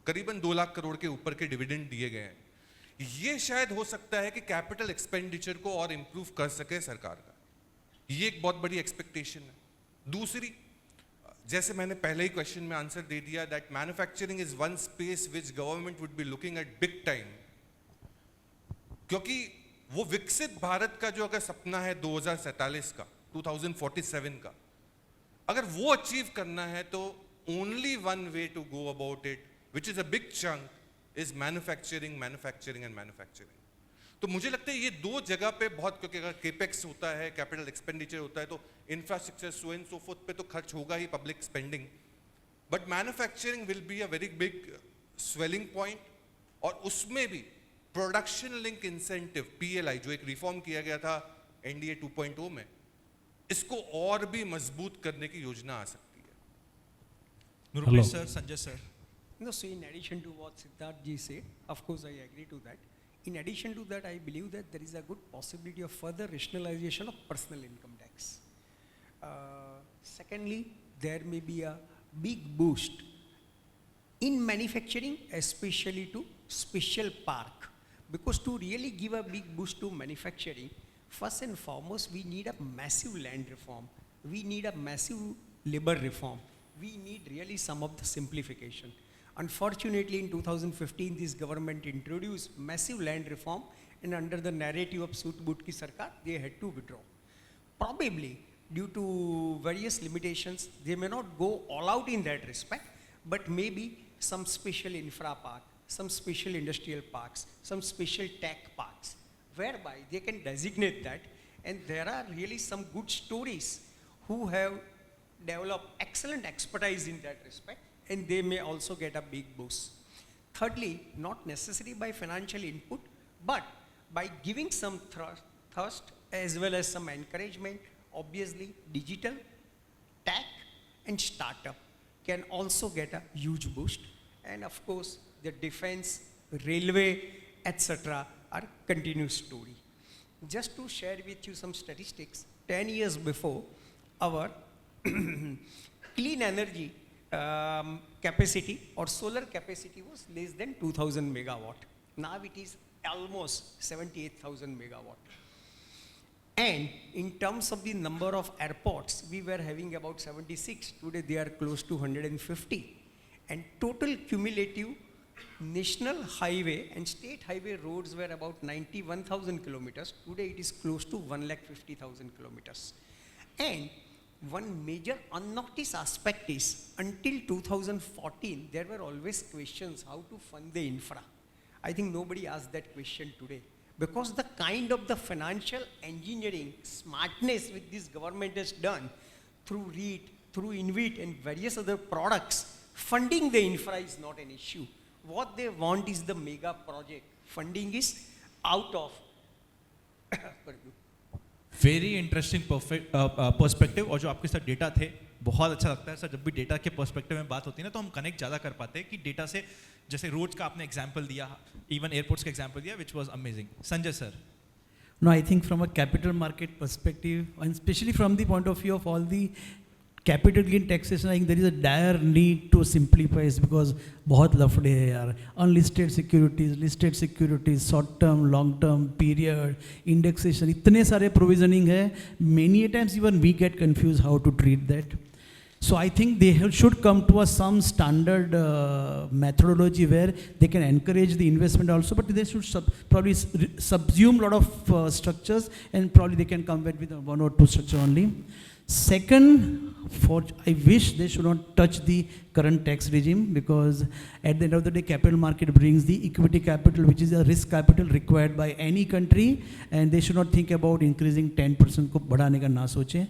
करीबन 2 लाख करोड़ के ऊपर के डिविडेंड दिए गए हैं. ये शायद हो सकता है कि कैपिटल एक्सपेंडिचर को और इंप्रूव कर सके सरकार का. ये एक बहुत बड़ी एक्सपेक्टेशन है. दूसरी, जैसे मैंने पहले ही क्वेश्चन में आंसर दे दिया, that manufacturing is one space which government would be looking at big time. क्योंकि वो विकसित भारत का जो अगर सपना है 2047 का, 2047 का, अगर वो अचीव करना है तो only one way to go about it, which is a big chunk, is manufacturing, manufacturing and manufacturing. तो मुझे लगता है ये दो जगह पे बहुत, क्योंकि अगर केपेक्स होता है, कैपिटल एक्सपेंडिचर होता है, तो infrastructure, so and so forth पे तो खर्च होगा ही, public spending. But manufacturing will be a very big swelling point. और उसमें भी प्रोडक्शन लिंक इंसेंटिव, पीएलआई, जो एक रिफॉर्म किया गया था एनडीए 2.0 में, इसको और भी मजबूत करने की योजना आ सकती है. Nurupesh sir, Sanjay sir. No, so in addition to what Siddharth ji said, of course I agree to that. In addition to that, I believe that there is a good possibility of further rationalization of personal income tax. Secondly, there may be a big boost in manufacturing, especially to special park. Because to really give a big boost to manufacturing, first and foremost, we need a massive land reform. We need a massive labor reform. We need really some of the simplification. Unfortunately, in 2015, this government introduced massive land reform, and under the narrative of Sut But ki Sarkar, they had to withdraw. Probably, due to various limitations, they may not go all out in that respect, but maybe some special infra park, some special industrial parks, some special tech parks, whereby they can designate that, and there are really some good stories who have developed excellent expertise in that respect, and they may also get a big boost. Thirdly, not necessarily by financial input, but by giving some thrust as well as some encouragement. Obviously, digital, tech, and startup can also get a huge boost. And of course, the defense, railway, etc. are continuous story. Just to share with you some statistics, 10 years before, our clean energy capacity or solar capacity was less than 2000 megawatt. Now it is almost 78,000 megawatt. And in terms of the number of airports, we were having about 76. Today they are close to 150. And total cumulative national highway and state highway roads were about 91,000 kilometers. Today it is close to 150,000 kilometers. And one major unnoticed aspect is, until 2014, there were always questions how to fund the infra. I think nobody asked that question today. Because the kind of the financial engineering smartness which this government has done through REIT, through InvIT and various other products, funding the infra is not an issue. What they want is the mega project. Funding is out of. Very interesting perspective. और जो आपके साथ data थे, बहुत अच्छा लगता है sir. जब भी डेटा के पर्सपेक्टिव में बात होती है ना, तो हम कनेक्ट ज़्यादा कर पाते हैं कि डेटा से, जैसे रोड्स का आपने एग्जांपल दिया, इवन एयरपोर्ट्स का एग्जांपल दिया, which was amazing. Sanjay sir. No, I think from a capital market perspective, and especially from the point of view of all the capital gain taxation, I think there is a dire need to simplify it because बहुत लफड़े हैं यार. Unlisted securities, listed securities, short term, long term, period, indexation, इतने सारे provisioning है. Many a times even we get confused how to treat that. So I think they should come to some standard methodology where they can encourage the investment also, but they should probably subsume a lot of structures, and probably they can come back with one or two structure only. Second, I wish they should not touch the current tax regime, because at the end of the day, capital market brings the equity capital, which is a risk capital required by any country, and they should not think about increasing 10% को बढ़ाने का ना सोचें.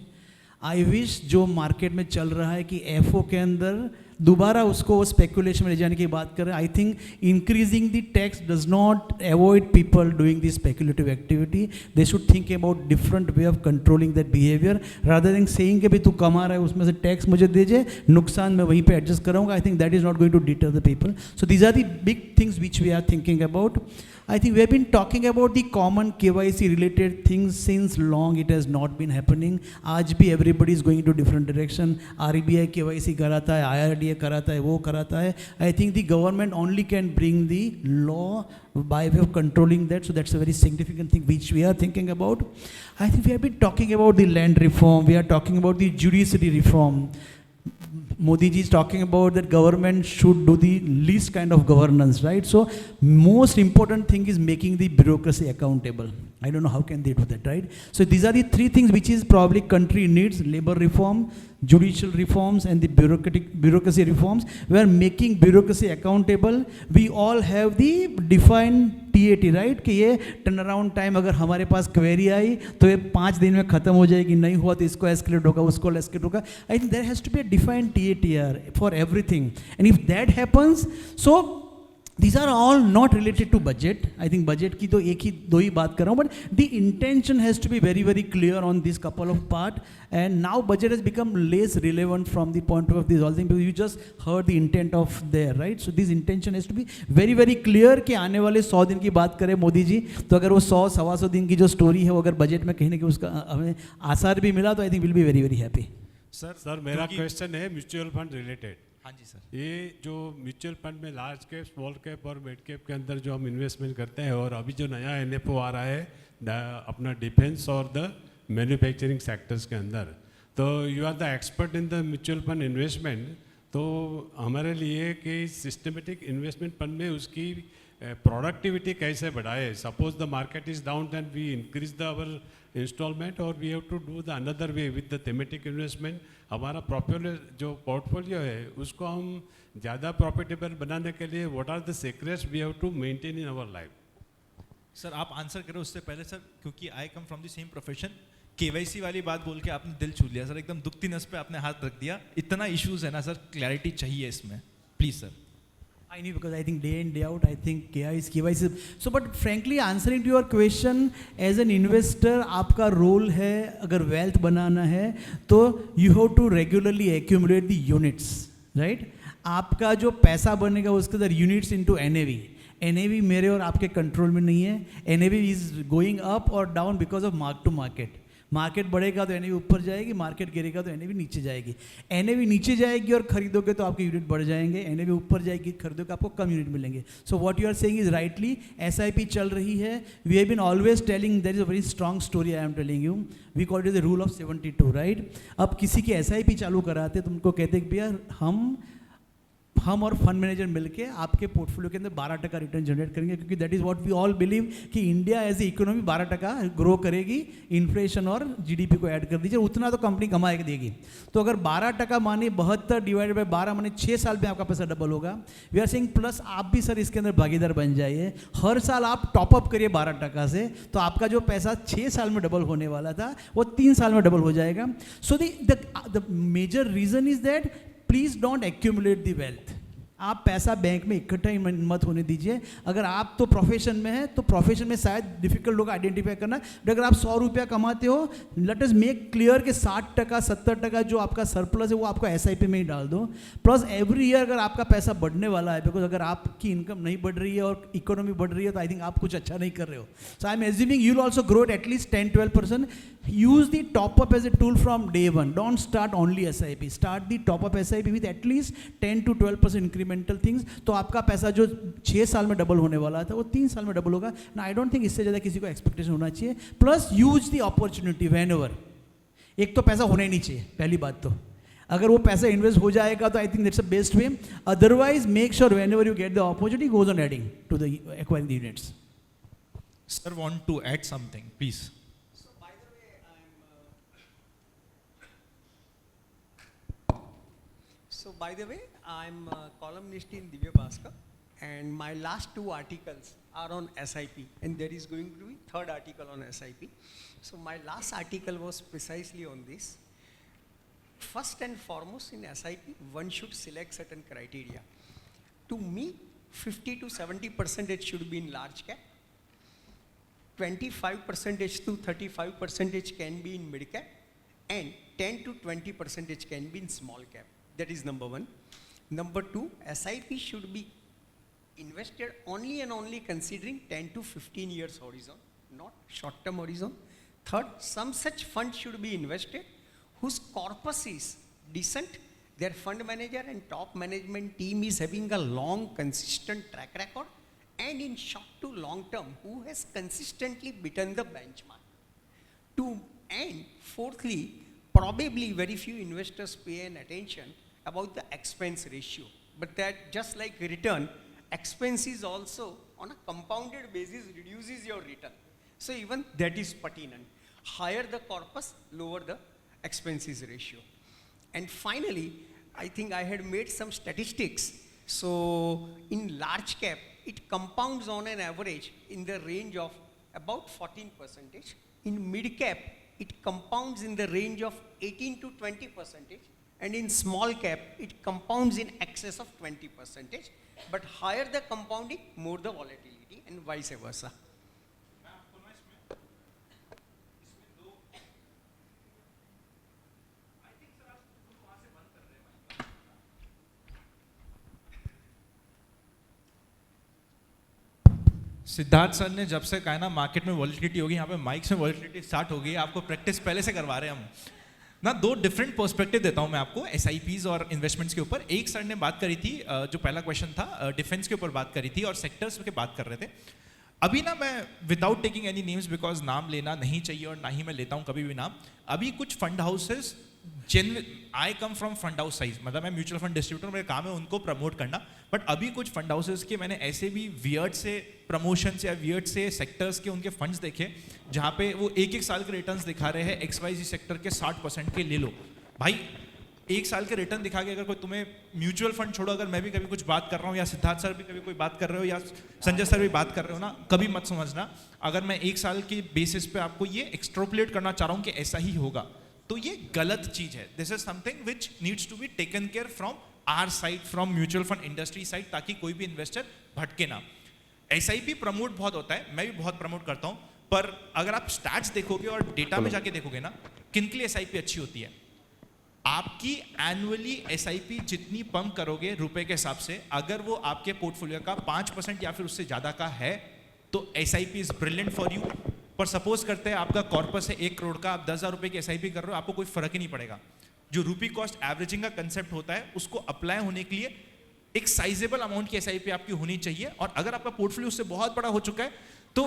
I wish जो market में चल रहा है कि एफओ के अंदर दोबारा उसको स्पेकुलेशन में ले जाने की बात कर रहे हैं. I think increasing the tax does not avoid people doing the speculative activity. They should think about different way of controlling that behaviour rather than saying कि भाई तू कमा रहा है उसमें से टैक्स मुझे दीजिए, नुकसान मैं वहीं पे एडजस्ट कराऊंगा. I think that is not going to deter the people. So these are the big things which we are thinking about. I think we have been talking about the common KYC related things since long. It has not been happening. आज भी everybody is going to different direction. RBI KYC कराता है, IRDA कराता है, वो कराता है. I think the government only can bring the law by way of controlling that. So that's a very significant thing which we are thinking about. I think we have been talking about the land reform. We are talking about the judiciary reform. Modi ji is talking about that government should do the least kind of governance, right? So most important thing is making the bureaucracy accountable. I don't know how can they do that, right? So these are the three things which is probably country needs: labor reform, judicial reforms, and the bureaucracy reforms. We are making bureaucracy accountable. We all have the defined TAT, right? कि ये turn around time अगर हमारे पास query आई तो ये 5 दिन में खत्म हो जाएगी, नहीं हुआ तो इसको एस्केलेट होगा, उसको एस्केलेट होगा. I think there has to be a defined TATR for everything, and if that happens, so these are all not related to budget. I think budget की तो एक ही दो ही बात कर रहा हूँ, but the intention has to be very very clear on this couple of part. And now budget has become less relevant from the point of view of this whole thing, because you just heard the intent of there, right? So this intention has to be very very clear कि आने वाले 100 दिन की बात करें मोदी जी, तो अगर वो 100-125 दिन की जो स्टोरी है वो अगर बजट में कहीं ना कहीं उसका हमें आसार भी मिला तो I think will be very very happy. Sir मेरा क्वेश्चन है म्यूचुअल फंड रिलेटेड. हाँ जी सर. ये जो म्यूचुअल फंड में लार्ज कैप, स्मॉल कैप और मिड कैप के अंदर जो हम इन्वेस्टमेंट करते हैं, और अभी जो नया NFO आ रहा है अपना डिफेंस और द मैन्युफैक्चरिंग सेक्टर्स के अंदर, तो you are the expert in the mutual fund investment. तो हमारे लिए कि सिस्टमेटिक इन्वेस्टमेंट फंड में उसकी प्रोडक्टिविटी कैसे बढ़ाए? Suppose the market is down, then we increase the our installment, और we have to do the another way with the thematic investment. हमारा जो पोर्टफोलियो है उसको हम ज़्यादा प्रॉफिटेबल बनाने के लिए what are the secrets we have to maintain in our life? Sir आप आंसर करो उससे पहले सर, क्योंकि I come from the same profession. KYC वाली बात बोल के आपने दिल छू लिया सर, एकदम दुखती नस पे आपने हाथ रख दिया. इतना इश्यूज है ना सर, क्लैरिटी चाहिए इसमें please sir. I need, because I think day in day out I think KYC. So but frankly answering to your question, as an investor आपका रोल है अगर wealth बनाना है तो you have to regularly accumulate the units, right? आपका जो पैसा बनेगा उसके अंदर units into NAV मेरे और आपके कंट्रोल में नहीं है. NAV is going up or down because of mark to market. Market बढ़ेगा तो NAV ऊपर जाएगी, मार्केट गिरेगा तो NAV नीचे जाएगी. NAV नीचे जाएगी और खरीदोगे तो आपके यूनिट बढ़ जाएंगे, NAV ऊपर जाएगी खरीदोगे आपको कम यूनिट मिलेंगे. So what you are saying is rightly. SIP चल रही है. We have been always telling, there is a very strong story I am telling you. We call it the rule of 72, right? अब किसी की SIP चालू कराते तो उनको कहते हैं भैया हम और फंड मैनेजर मिलके आपके पोर्टफोलियो के अंदर 12% रिटर्न जनरेट करेंगे, क्योंकि that is what we all believe कि India as a economy 12% grow करेगी. इन्फ्लेशन और GDP को ऐड कर दीजिए, उतना तो कंपनी कमा के देगी. तो अगर 12% माने 72 डिवाइडेड बाय 12 माने 6 साल में आपका पैसा डबल होगा. वी आर सेइंग प्लस आप भी सर इसके अंदर भागीदार बन जाइए. हर साल आप टॉपअप करिए 12% से, तो आपका जो पैसा 6 साल में डबल होने वाला था वो 3 साल में डबल हो जाएगा. So the major reason is that please don't accumulate the wealth. आप पैसा बैंक में इकट्ठा ही मत होने दीजिए। अगर आप तो प्रोफेशन में हैं तो प्रोफेशन में शायद डिफिकल्ट होगा आइडेंटिफाई करना, बट अगर आप 100 रुपया कमाते हो, लेट अस मेक क्लियर कि 60% 70% जो आपका सरप्लस है वो आपको SIP में ही डाल दो। प्लस एवरी ईयर अगर आपका पैसा बढ़ने वाला है, बिकॉज अगर आपकी इनकम नहीं बढ़ रही है और इकोनॉमी बढ़ रही है तो आई थिंक आप कुछ अच्छा नहीं कर रहे हो। So I am assuming you will also grow at at least 10-12%. Use the top up as a tool from day one. Don't start only SIP. Start the top up SIP with at least 10 to 12% incremental things. तो आपका पैसा जो 6 साल में double होने वाला था वो 3 साल में डबल होगा ना। आई डोंट थिंक इससे ज़्यादा किसी को एक्सपेक्टेशन होना चाहिए। Plus use the opportunity when ever. एक तो पैसा होना ही नहीं चाहिए, पहली बात तो। अगर वो पैसा इन्वेस्ट हो जाएगा तो I think that's the best way. Otherwise make sure whenever you get the opportunity goes on adding to the acquiring the units. Sir, want to add something, please. So by the way, I'm a columnist in Divya Bhaskar, and my last 2 articles are on SIP, and there is going to be 3rd article on SIP. So my last article was precisely on this. First and foremost in SIP, one should select certain criteria. To me, 50 to 70% should be in large cap, 25% to 35% can be in mid cap, and 10 to 20% can be in small cap. That is number 1. Number 2, SIP should be invested only and only considering 10 to 15 years horizon, not short term horizon. Third, some such fund should be invested whose corpus is decent, their fund manager and top management team is having a long consistent track record, and in short to long term who has consistently beaten the benchmark. And fourthly, probably very few investors pay an attention about the expense ratio, but that just like return, expense is also on a compounded basis reduces your return. So even that is pertinent. Higher the corpus, lower the expenses ratio. And finally, I think I had made some statistics. So in large cap, it compounds on an average in the range of about 14%. In mid cap, it compounds in the range of 18 to 20%. And in small cap, it compounds in excess of 20%. But higher the compounding, more the volatility, and vice versa. Siddharth sir ने जब से कहा ना market में volatility होगी, यहाँ पे mics में वॉलिटिलिटी स्टार्ट हो गई। आपको प्रैक्टिस पहले से करवा रहे हैं हम ना। 2 डिफरेंट पर्सपेक्टिव देता हूँ मैं आपको SIPs और इन्वेस्टमेंट्स के ऊपर। एक सर ने बात करी थी, जो पहला क्वेश्चन था डिफेंस के ऊपर बात करी थी और सेक्टर्स के बात कर रहे थे। अभी ना मैं without taking any names, because नाम लेना नहीं चाहिए और ना ही मैं लेता हूँ कभी भी नाम। अभी कुछ fund houses, I come from fund house size, मतलब मैं म्यूचुअल फंड डिस्ट्रीब्यूटर, मेरा काम है उनको प्रमोट करना। बट अभी कुछ फंड हाउसेस के मैंने ऐसे भी वियर्ड से प्रमोशंस या वियर्ड से सेक्टर्स के उनके फंड्स देखे जहाँ पे वो 1-1 साल के रिटर्न्स दिखा रहे हैं XYZ सेक्टर के 60% के ले लो। भाई 1 साल के रिटर्न दिखा के अगर कोई तुम्हें म्यूचुअल फंड छोड़ो, अगर मैं भी कभी कुछ बात कर रहा हूँ या सिद्धार्थ सर भी कभी कोई बात कर रहे हो या संजय सर भी बात कर रहे हो ना, कभी मत समझना अगर मैं 1 साल की बेसिस पे आपको ये एक्सट्रोपुलेट करना चाह रहा हूँ कि ऐसा ही होगा, तो ये गलत चीज है। This is something which needs to be taken care from our side, from mutual fund industry side, ताकि कोई भी इन्वेस्टर भटके ना। SIP प्रमोट बहुत होता है, मैं भी बहुत प्रमोट करता हूं, पर अगर आप स्टैट्स देखोगे और डेटा में जाके देखोगे ना, किन के लिए SIP अच्छी होती है। आपकी एनुअली SIP जितनी पंप करोगे रुपए के हिसाब से, अगर वो आपके पोर्टफोलियो का 5% या फिर उससे ज्यादा का है, तो SIP is brilliant for you. पर सपोज करते हैं आपका कॉर्पस है 1 करोड़ का, आप 10,000 रुपए की SIP कर रहे हो, आपको कोई फर्क ही नहीं पड़ेगा। जो रूपी कॉस्ट एवरेजिंग का कंसेप्ट होता है, उसको अप्लाई होने के लिए एक साइजेबल अमाउंट की SIP आपकी होनी चाहिए। और अगर आपका पोर्टफोलियो उससे बहुत बड़ा हो चुका है, तो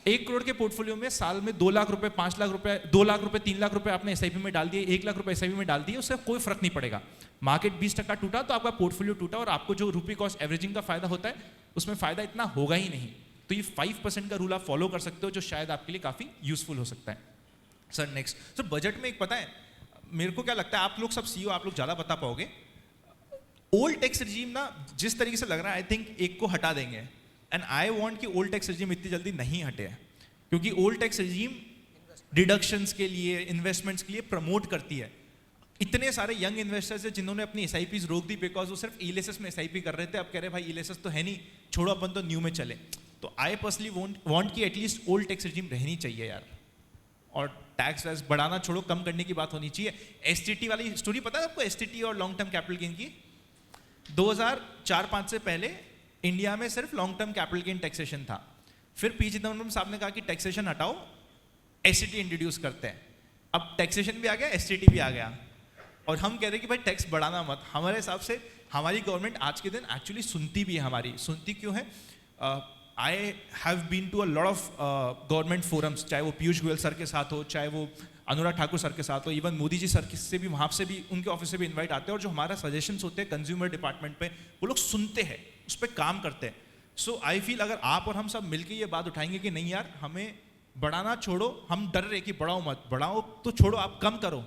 1 करोड़ के पोर्टफोलियो में साल में 2 लाख रुपए, 5 लाख रुपए, 2 लाख रुपए, 3 लाख रुपए आपने SIP में डाल दिए, 1 लाख रुपए SIP में डाल दिए, उससे कोई फर्क नहीं पड़ेगा। मार्केट 20% टूटा तो आपका पोर्टफोलियो टूटा, और आपको जो रूपी कॉस्ट एवरेजिंग का फायदा होता है उसमें फायदा इतना होगा ही नहीं। तो ये 5% का रूल आप फॉलो कर सकते हो, जो शायद आपके लिए काफी यूजफुल हो सकता है। सर नेक्स्ट, सर बजट में एक पता है मेरे को क्या लगता है, आप लोग सब CEO, आप लोग ज्यादा बता पाओगे। ओल्ड टैक्स रिजीम ना जिस तरीके से लग रहा है, आई थिंक एक को हटा देंगे, एंड आई वांट कि ओल्ड टैक्स रिजीम इतनी जल्दी नहीं हटे, क्योंकि ओल्ड टैक्स रिजीम डिडक्शंस के लिए, इन्वेस्टमेंट्स के लिए प्रमोट करती है। इतने सारे यंग इन्वेस्टर्स हैं जिन्होंने अपनी SIPs रोक दी बिकॉज वो सिर्फ ELSS में SIP कर रहे थे, अब कह रहे भाई ELSS तो है नहीं, छोड़ो अपन तो न्यू में चले। तो आई पर्सनली वांट कि एटलीस्ट ओल्ड टैक्स रिजीम रहनी चाहिए यार, और टैक्स वैक्स बढ़ाना छोड़ो, कम करने की बात होनी चाहिए। STT वाली स्टोरी पता है आपको, STT और लॉन्ग टर्म कैपिटल गेन की? 2004-5 से पहले इंडिया में सिर्फ long term capital gain taxation था, फिर पी चिदम्बरम साहब ने कहा कि टैक्सेशन हटाओ, STT इंट्रोड्यूस करते हैं। अब टैक्सेशन भी आ गया, STT भी आ गया, और हम कह रहे हैं कि भाई टैक्स बढ़ाना मत। हमारे हिसाब से हमारी गवर्नमेंट आज के दिन एक्चुअली सुनती भी है हमारी। सुनती क्यों है? I have been to a lot of government forums, चाहे वो पीयूष गोयल सर के साथ हो, चाहे वो अनुराग ठाकुर सर के साथ हो, इवन मोदी जी सर से भी, वहाँ से भी, उनके ऑफिस से भी इन्वाइट आते हैं, और जो हमारा सजेशंस होते हैं कंज्यूमर डिपार्टमेंट पे, वो लोग सुनते हैं, उस पर काम करते हैं। सो आई फील अगर आप और हम सब मिलकर ये बात उठाएंगे कि नहीं यार हमें बढ़ाना छोड़ो, हम डर रहे कि बढ़ाओ मत, बढ़ाओ तो छोड़ो, आप कम करो।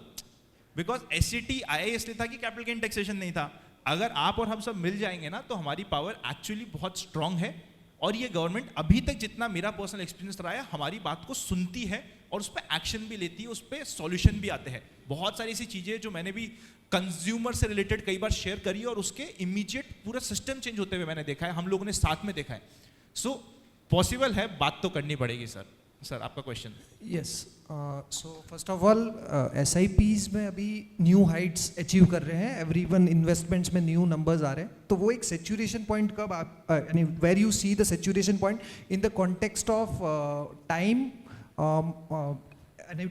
बिकॉज SCT आया इसलिए था कि कैपिटल गेन टैक्सेशन नहीं था। अगर आप और हम सब मिल जाएंगे ना, तो हमारी पावर एक्चुअली बहुत स्ट्रांग है, और ये गवर्नमेंट अभी तक जितना मेरा पर्सनल एक्सपीरियंस रहा है, हमारी बात को सुनती है और उस पर एक्शन भी लेती है, उस पर सॉल्यूशन भी आते हैं। बहुत सारी ऐसी चीज़ें जो मैंने भी कंज्यूमर से रिलेटेड कई बार शेयर करी है, और उसके इमीडिएट पूरा सिस्टम चेंज होते हुए मैंने देखा है, हम लोगों ने साथ में देखा है। सो पॉसिबल है, बात तो करनी पड़ेगी सर। सर आपका question. Yes, so first of all SIPs में अभी न्यू हाइट्स अचीव कर रहे हैं, एवरीवन इन्वेस्टमेंट्स में न्यू नंबर्स आ रहे हैं, तो वो एक सेचुरेशन पॉइंट कब आप, यानी where you see the saturation point in the context of time,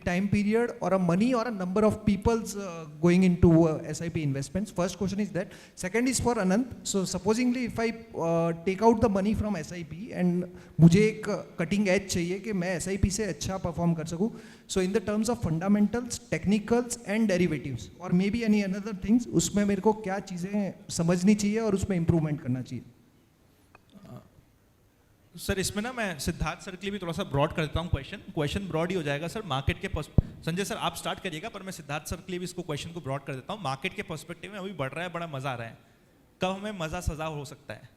time period or a money or a number of people's going into SIP investments. First question is that. Second is for Anant. So supposingly if I take out the money from SIP and मुझे एक cutting edge चाहिए कि मैं SIP से अच्छा perform कर सकूँ, so in the terms of fundamentals, technicals and derivatives or maybe any another things, उसमें मेरे को क्या चीज़ें समझनी चाहिए और उसमें improvement करना चाहिए? सर इसमें ना मैं सिद्धार्थ सर के लिए भी थोड़ा सा ब्रॉड कर देता हूँ क्वेश्चन ब्रॉड ही हो जाएगा सर। मार्केट के संजय सर आप स्टार्ट करिएगा, पर मैं सिद्धार्थ सर के लिए भी इसको क्वेश्चन को ब्रॉड कर देता हूँ। मार्केट के पर्सपेक्टिव में अभी बढ़ रहा है, बड़ा मजा आ रहा है, कब हमें मजा सजा हो सकता है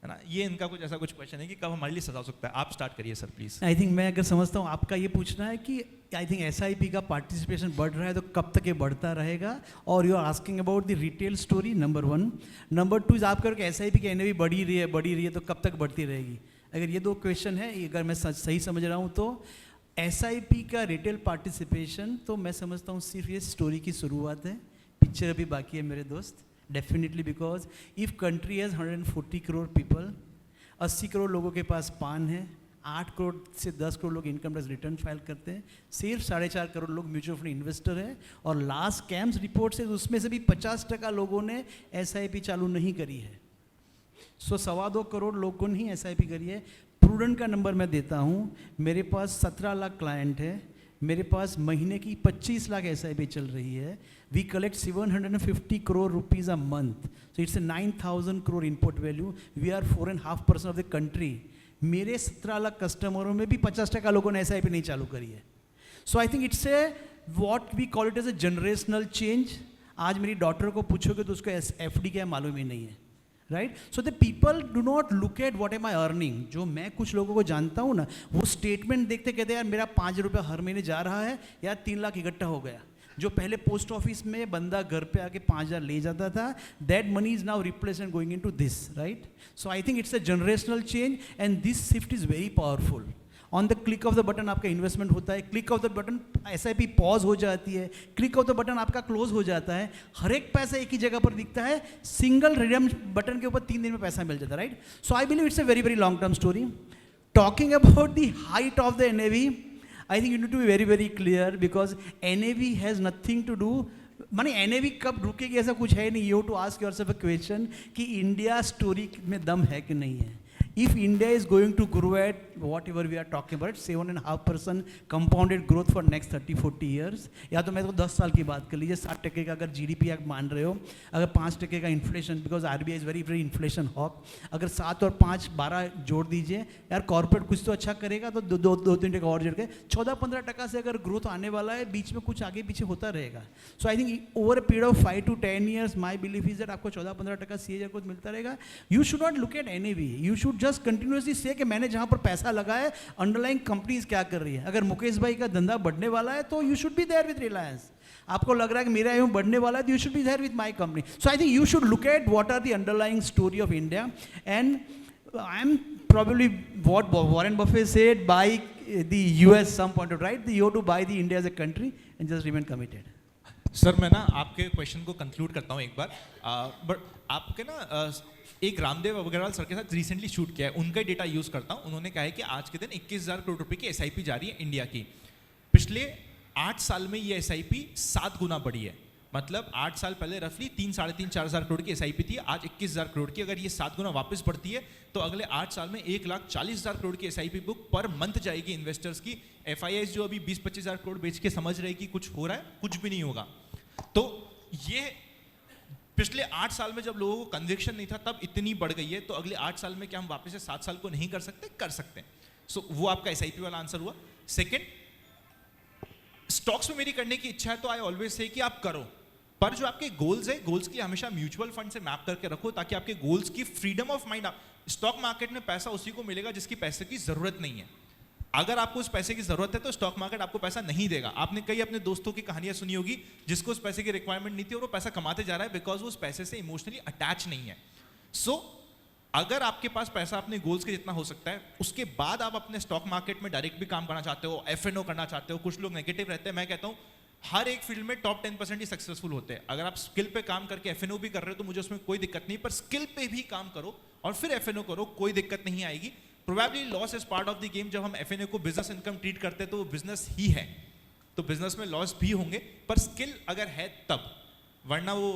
ना, ये इनका कुछ ऐसा कुछ क्वेश्चन है कि कब हमारे लिए सजा हो सकता है। आप स्टार्ट करिए सर प्लीज। आई थिंक मैं अगर समझता हूँ आपका ये पूछना है कि आई थिंक SIP का पार्टिसिपेशन बढ़ रहा है तो कब तक ये बढ़ता रहेगा, और you are asking about the retail story, number 1। Number 2 आप करो कि SIP की NAV बढ़ी रही है तो कब तक बढ़ती रहेगी। अगर ये 2 क्वेश्चन है, अगर मैं सही समझ रहा हूँ, तो SIP का रिटेल पार्टिसिपेशन तो मैं समझता हूँ सिर्फ ये स्टोरी की शुरुआत है, पिक्चर अभी बाकी है मेरे दोस्त। Definitely because if country has 140 crore people, 80 crore लोगों के पास पान है, 8 करोड़ से 10 करोड़ लोग इनकम टैक्स रिटर्न फाइल करते हैं, सिर्फ 4.5 करोड़ लोग म्यूचुअल फंड इन्वेस्टर हैं, और लास्ट कैम्स रिपोर्ट से उसमें से भी 50% लोगों ने SIP चालू नहीं करी है। सो 2.25 करोड़ लोगों ने ही SIP करी है। प्रूडेंट का नंबर मैं देता हूँ, मेरे पास 17 लाख क्लाइंट है, मेरे पास महीने की 25 लाख SIP चल रही है। We collect 750 crore rupees a month, so it's 9,000 crore input value. We are 4.5% of the country. मेरे 17 लाख कस्टमरों में भी 50% लोगों ने SIP नहीं चालू करी है। So I think it's a what we call it as a generational change. आज मेरी डॉटर को पूछोगे तो उसको FD क्या मालूम ही नहीं है, right. So the people do not look at what am I earning. जो मैं कुछ लोगों को जानता हूँ ना, वो स्टेटमेंट देखते कहते हैं यार मेरा 5 रुपये हर महीने जा रहा है, यार 3 लाख इकट्ठा हो गया। जो पहले पोस्ट ऑफिस में बंदा घर पे आके 5,000 ले जाता था, that money is now replace and going into this, right. So I think it's a generational change and this shift is very powerful. On the click of the button आपका investment होता है, click of the button SIP pause हो जाती है, click of the button आपका close हो जाता है, हर एक पैसा एक ही जगह पर दिखता है, सिंगल रिडीम बटन के ऊपर 3 दिन में पैसा मिल जाता है, right. So I believe it's a very very long term story. Talking about the height of the NAV, I think you need to be very very clear because NAV has nothing to do, माने NAV कब रुकेगी ऐसा कुछ है नहीं। You have to ask yourself a question कि India story में दम है कि नहीं है। If India is going to grow at whatever we are talking about, 7.5% compounded growth for next 30-40 years, या तो मैं तो 10 साल की बात कर लीजिए, 60% का अगर GDP आप मान रहे हो, अगर 5% का inflation, because RBI is very very inflation hawk, अगर 7 और 5 12 जोड़ दीजिए, यार कॉर्पोरेट कुछ तो अच्छा करेगा तो 2-3% और जोड़ के 14-15% से अगर ग्रोथ आने वाला है, बीच में कुछ आगे पीछे होता रहेगा। So I think over a period of 5 to 10 years my belief is that आपको 14-15% CAGR ग्रोथ मिलता रहेगा। You should not look at NAV, you should just continuously say कि मैंने जहाँ पर पैसा लगाया है अंडरलाइंग कंपनीज क्या कर रही है. अगर मुकेश भाई का धंधा बढ़ने वाला है तो you should be there with Reliance. आपको लग रहा है कि मेरा यूँ बढ़ने वाला है तो you should be there with my company. So I think you should look at what are the underlying story of India. And I am probably what Warren Buffett said, buy the US some point of right. You have to buy the India as a country and just remain committed. Sir मैं ना आपके question को conclude करता हूँ एक बार. But आपके ना एक रामदेव अग्रवाल सर के साथ रिसेंटली शूट किया है, उनका डेटा यूज़ करता हूँ. उन्होंने कहा है कि आज के दिन 21,000 करोड़ रुपए की SIP जा रही है इंडिया की. पिछले 8 साल में ये SIP 7 गुना बढ़ी है. मतलब 8 साल पहले रफली 3, 3.5, 4,000 करोड़ की SIP थी, आज 21,000 करोड़ की. अगर ये 7 गुना वापस बढ़ती है तो अगले 8 साल में 1,40,000 करोड़ की SIP बुक पर मंथ जाएगी इन्वेस्टर्स की. FIIs जो अभी 20-25,000 करोड़ बेच के समझ रहे कि कुछ हो रहा है, कुछ भी नहीं होगा. तो ये पिछले 8 साल में जब लोगों को कन्विक्शन नहीं था तब इतनी बढ़ गई है, तो अगले 8 साल में क्या हम वापस से 7 साल को नहीं कर सकते? कर सकते हैं. सो वो आपका SIP वाला आंसर हुआ. सेकेंड, स्टॉक्स में मेरी करने की इच्छा है तो आई ऑलवेज से कि आप करो, पर जो आपके गोल्स है, गोल्स की हमेशा म्यूचुअल फंड से मैप करके रखो ताकि आपके गोल्स की freedom of mind. Stock market में पैसा उसी को मिलेगा जिसकी पैसे की जरूरत नहीं है. अगर आपको उस पैसे की जरूरत है तो स्टॉक मार्केट आपको पैसा नहीं देगा. आपने कई अपने दोस्तों की कहानियां सुनी होगी जिसको उस पैसे की रिक्वायरमेंट नहीं थी और वो पैसा कमाते जा रहा है बिकॉज वो उस पैसे से इमोशनली अटैच नहीं है. सो अगर आपके पास पैसा अपने गोल्स के जितना हो सकता है, उसके बाद आप अपने स्टॉक मार्केट में डायरेक्ट भी काम करना चाहते हो, FNO करना चाहते हो. कुछ लोग नेगेटिव रहते हैं, मैं कहता हूं हर एक फील्ड में टॉप 10% ही सक्सेसफुल होते हैं. अगर आप स्किल पे काम करके FNO भी कर रहे हो तो मुझे उसमें कोई दिक्कत नहीं, पर स्किल पे भी काम करो और फिर FNO करो, कोई दिक्कत नहीं आएगी. Probably loss is part of the game. जब हम FNO को बिजनेस इनकम ट्रीट करते हैं तो वो बिजनेस ही है, तो बिजनेस में लॉस भी होंगे, पर स्किल अगर है तब. वरना वो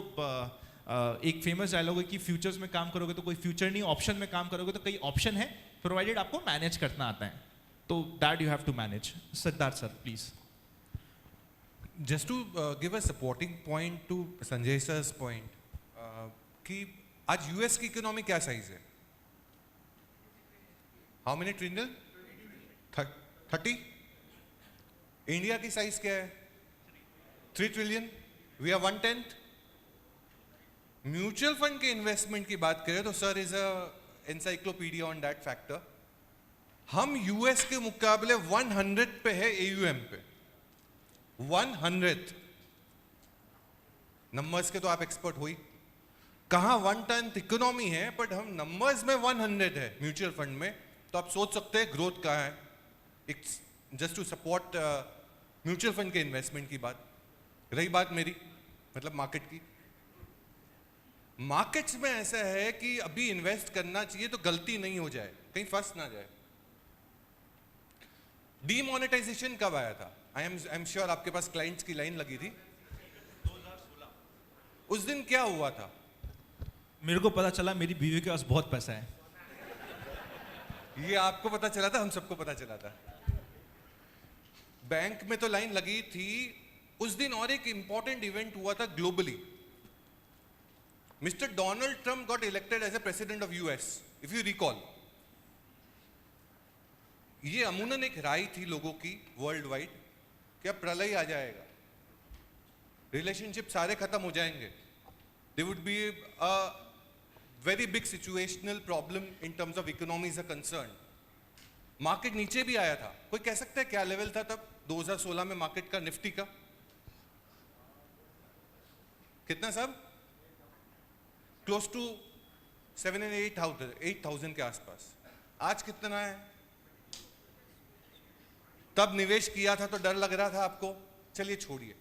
एक फेमस डायलॉग है कि फ्यूचर्स में काम करोगे तो कोई फ्यूचर नहीं, ऑप्शन में काम करोगे तो कई ऑप्शन है, प्रोवाइडेड आपको मैनेज करना आता है. तो that you have to manage. Siddharth sir please. Just to give a supporting point to Sanjay sir's point, कि आज US की इकोनॉमी क्या साइज है? How many trillion? 30. इंडिया की साइज क्या है? 3 trillion. We are 1/10. Mutual fund के इन्वेस्टमेंट की बात करें तो sir is a encyclopedia on that factor. हम US के मुकाबले 100 पे है AUM पे. 100 नंबर्स के तो आप एक्सपर्ट हुई. कहां 1/10 इकोनॉमी है बट हम नंबर्स में 100 है म्यूचुअल फंड में. तो आप सोच सकते हैं ग्रोथ कहां है. Just to support mutual fund के इन्वेस्टमेंट की बात. रही बात मेरी मतलब मार्केट की. मार्केट्स में ऐसा है कि अभी इन्वेस्ट करना चाहिए तो गलती नहीं हो जाए, कहीं फंस ना जाए. डीमोनेटाइजेशन कब आया था? आई एम श्योर आपके पास क्लाइंट्स की लाइन लगी थी 2016. उस दिन क्या हुआ था? मेरे को पता चला मेरी बीवी के पास बहुत पैसा है. ये आपको पता चला था, हम सबको पता चला था. बैंक में तो लाइन लगी थी उस दिन. और एक इंपॉर्टेंट इवेंट हुआ था globally. Mister Donald Trump got elected as a president of US, if you recall. ये अमूनन एक राय थी लोगों की वर्ल्ड वाइड कि अब प्रलय आ जाएगा, रिलेशनशिप सारे खत्म हो जाएंगे, there would be a very big situational problem in terms of economies are concern. Market नीचे भी आया था. कोई कह सकता है क्या लेवल था तब 2016 में मार्केट का? निफ्टी का कितना सब? क्लोज टू 7 and 8,000 के आसपास. आज कितना है? तब निवेश किया था तो डर लग रहा था आपको. चलिए छोड़िए,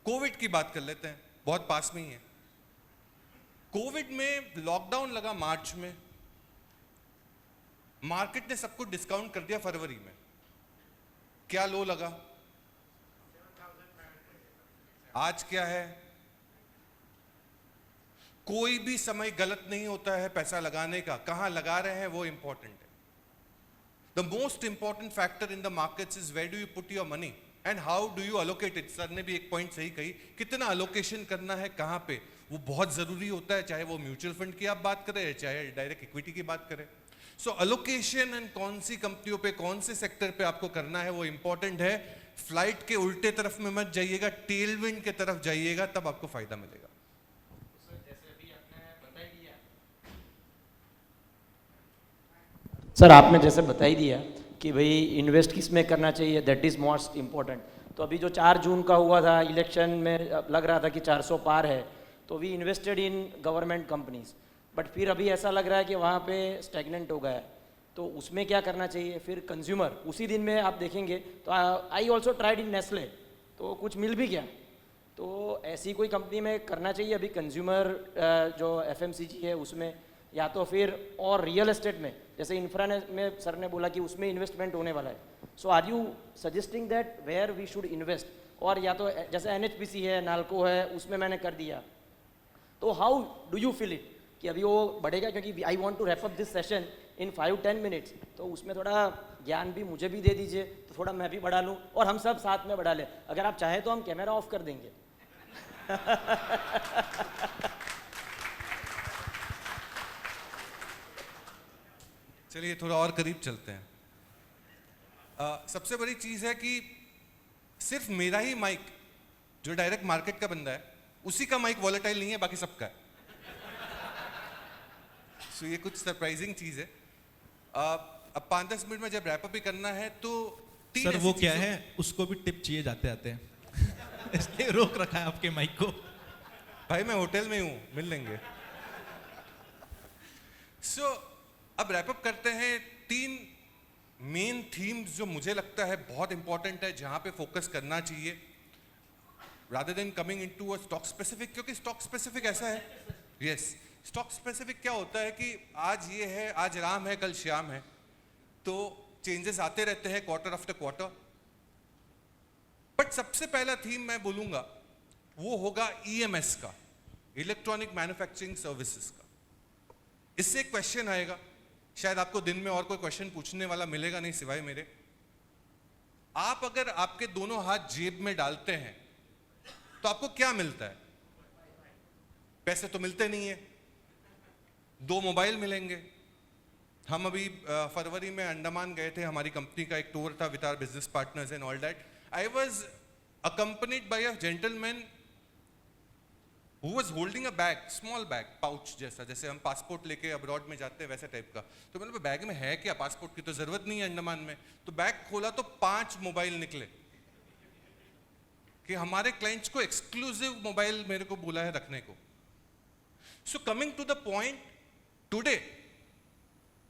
कोविड की बात कर लेते हैं, बहुत पास में ही है. कोविड में लॉकडाउन लगा मार्च में, मार्केट ने सबको डिस्काउंट कर दिया फरवरी में. क्या लो लगा? आज क्या है? कोई भी समय गलत नहीं होता है पैसा लगाने का. कहां लगा रहे हैं वो इंपॉर्टेंट है. The most important factor in the markets is where do you put your money and how do you allocate it. Sir ने भी एक पॉइंट सही कही, कितना अलोकेशन करना है, कहां पे, वो बहुत जरूरी होता है, चाहे वो म्यूचुअल फंड की आप बात करें चाहे डायरेक्ट इक्विटी की बात करें. सो अलोकेशन एंड कौन सी कंपनियों पे, कौन से सेक्टर पे आपको करना है वो इंपॉर्टेंट है. फ्लाइट के उल्टे तरफ में मत जाइएगा, टेलविंड के तरफ जाइएगा, तब आपको फायदा मिलेगा. सर आपने जैसे बता ही दिया कि भाई इन्वेस्ट किस में करना चाहिए, दैट इज़ मोस्ट इम्पोर्टेंट। तो अभी जो 4 जून का हुआ था इलेक्शन में, लग रहा था कि 400 पार है, तो we invested in government companies, but फिर अभी ऐसा लग रहा है कि वहाँ पे स्टैग्नेंट हो गया है, तो उसमें क्या करना चाहिए? फिर कंज्यूमर उसी दिन में आप देखेंगे तो I also tried in Nestle, तो कुछ मिल भी गया, तो ऐसी कोई कंपनी में करना चाहिए अभी कंज्यूमर जो FMCG है उसमें, या तो फिर और रियल एस्टेट में, जैसे इंफ्रा में सर ने बोला कि उसमें इन्वेस्टमेंट होने वाला है, so are you suggesting that where we should invest? और या तो जैसे NHPC है, नाल्को है, उसमें मैंने कर दिया, तो how do you feel it कि अभी वो बढ़ेगा? क्योंकि I want to wrap up this session in 5-10 minutes, तो उसमें थोड़ा ज्ञान भी मुझे भी दे दीजिए, तो थोड़ा मैं भी बढ़ा लूँ और हम सब साथ में बढ़ा लें। अगर आप चाहें तो हम कैमरा ऑफ कर देंगे। चलिए थोड़ा और करीब चलते हैं। सबसे बड़ी चीज़ है कि सिर्फ मेरा ही माइक जो डायरेक्ट मार्केट का बंदा है, उसी का माइक वॉलेटाइल नहीं है, बाकी सबका है। सो ये कुछ सरप्राइजिंग चीज़ है। अब 5-10 मिनट में जब रैप अप भी करना है तो सर वो क्या है, उसको भी टिप चाहिए जाते आते हैं इसलिए रोक रखा है आपके माइक को। भाई मैं होटल में हूँ, मिल लेंगे। सो अब रैप अप करते हैं। 3 मेन थीम्स जो मुझे लगता है बहुत इंपॉर्टेंट है, जहां पे फोकस करना चाहिए rather than coming into a stock specific, क्योंकि स्टॉक स्पेसिफिक ऐसा है, यस, स्टॉक स्पेसिफिक क्या होता है कि आज ये है, आज राम है, कल श्याम है, तो चेंजेस आते रहते हैं क्वार्टर आफ्टर क्वार्टर। बट सबसे पहला थीम मैं बोलूंगा वो होगा EMS का, इलेक्ट्रॉनिक मैन्युफैक्चरिंग सर्विसेज का। इससे एक क्वेश्चन आएगा, शायद आपको दिन में और कोई क्वेश्चन पूछने वाला मिलेगा नहीं सिवाय मेरे। आप अगर आपके दोनों हाथ जेब में डालते हैं तो आपको क्या मिलता है? पैसे तो मिलते नहीं है, 2 मोबाइल मिलेंगे। हम अभी फरवरी में अंडमान गए थे, हमारी कंपनी का एक टूर था with our business partners and all that. I was accompanied by a gentleman who was holding a bag, small bag, pouch जैसा, जैसे हम पासपोर्ट लेके अब्रॉड में जाते हैं वैसे टाइप का। तो मैंने बैग में है क्या, पासपोर्ट की तो जरूरत नहीं है अंडमान में। तो बैग खोला तो 5 मोबाइल निकले कि हमारे क्लाइंट्स को एक्सक्लूसिव मोबाइल मेरे को बोला है रखने को। So coming to the point, today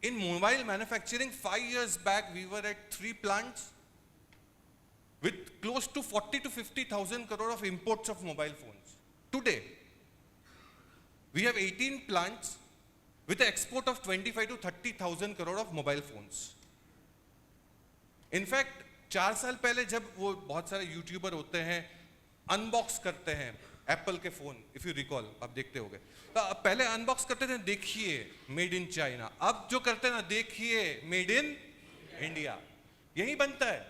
in mobile manufacturing 5 years back we were at 3 plants with close to 40 to 50,000 crore of imports of mobile phones. Today we have 18 plants with an export of 25 to 30,000 crore of mobile phones. In fact 4 साल पहले जब वो बहुत सारे YouTuber होते हैं unbox करते हैं एप्पल के फोन, इफ यू रिकॉल, आप देखते होंगे, तो पहले अनबॉक्स करते थे, देखिए मेड इन चाइना। अब जो करते हैं ना, देखिए मेड इन इंडिया, यही बनता है।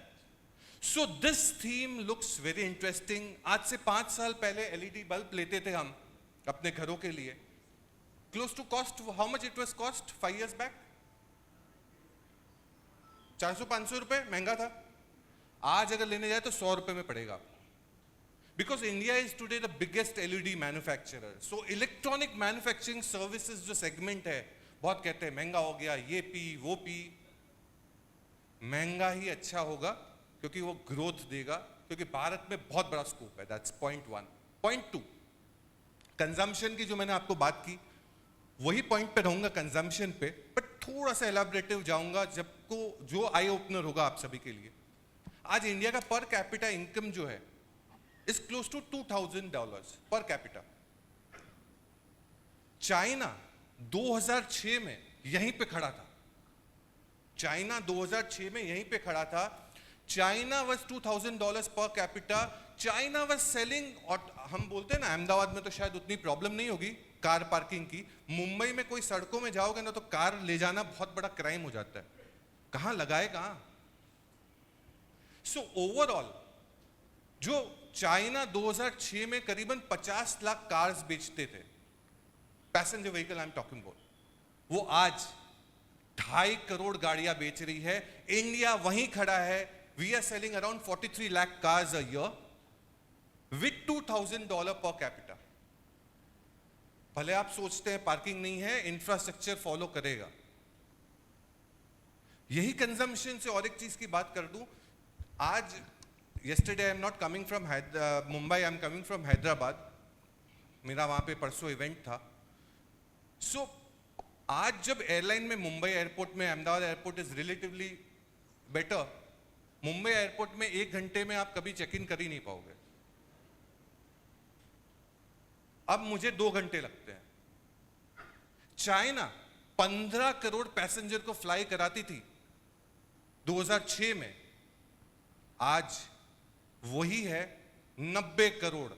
So this theme looks very interesting. आज से 5 साल पहले LED बल्ब लेते थे हम अपने घरों के लिए, close to cost, how much it was cost 5 years back? 400-500 रुपए, महंगा था। आज अगर लेने जाए तो 100 रुपए में पड़ेगा, because India is today the biggest LED manufacturer. So electronic manufacturing services जो सेगमेंट है, बहुत कहते हैं महंगा हो गया, ये पी वो पी, महंगा ही अच्छा होगा क्योंकि वो ग्रोथ देगा, क्योंकि भारत में बहुत बड़ा स्कोप है। That's point 1। पॉइंट 2, कंजम्पशन की जो मैंने आपको बात की, वही पॉइंट पे रहूंगा कंजम्पशन पे, बट थोड़ा सा एलाबरेटिव जाऊंगा जबको जो आई ओपनर होगा आप सभी के लिए। आज इंडिया का पर कैपिटा इनकम जो है is close to $2,000 per capita. China 2006 में यहीं पे खड़ा था, चाइना 2006 में यहीं पे खड़ा था। China was $2,000 per capita. China was selling, और हम बोलते हैं ना अहमदाबाद में तो शायद उतनी प्रॉब्लम नहीं होगी कार पार्किंग की, मुंबई में कोई सड़कों में जाओगे ना तो कार ले जाना बहुत बड़ा क्राइम हो जाता है, कहां लगाए कहां। सो ओवरऑल जो चाइना 2006 में करीबन 50 लाख कार्स बेचते थे, passenger vehicle I am talking about, वो आज 2.5 करोड़ गाड़ियां बेच रही है। इंडिया वहीं खड़ा है, we are selling around 43 lakh cars a year with $2,000 per capita. भले आप सोचते हैं पार्किंग नहीं है, इंफ्रास्ट्रक्चर फॉलो करेगा। यही कंजम्पशन से और एक चीज की बात कर दूं, आज yesterday I am not coming from Mumbai, I am coming from Hyderabad. मेरा वहाँ पे परसों इवेंट था. So आज जब एयरलाइन में मुंबई एयरपोर्ट में Ahmedabad airport is relatively better, Mumbai airport में 1 घंटे में आप कभी चेक इन कर ही नहीं पाओगे. अब मुझे 2 घंटे लगते हैं. चाइना 15 करोड़ पैसेंजर को फ्लाई कराती थी 2006 में, आज वही है 90 crore.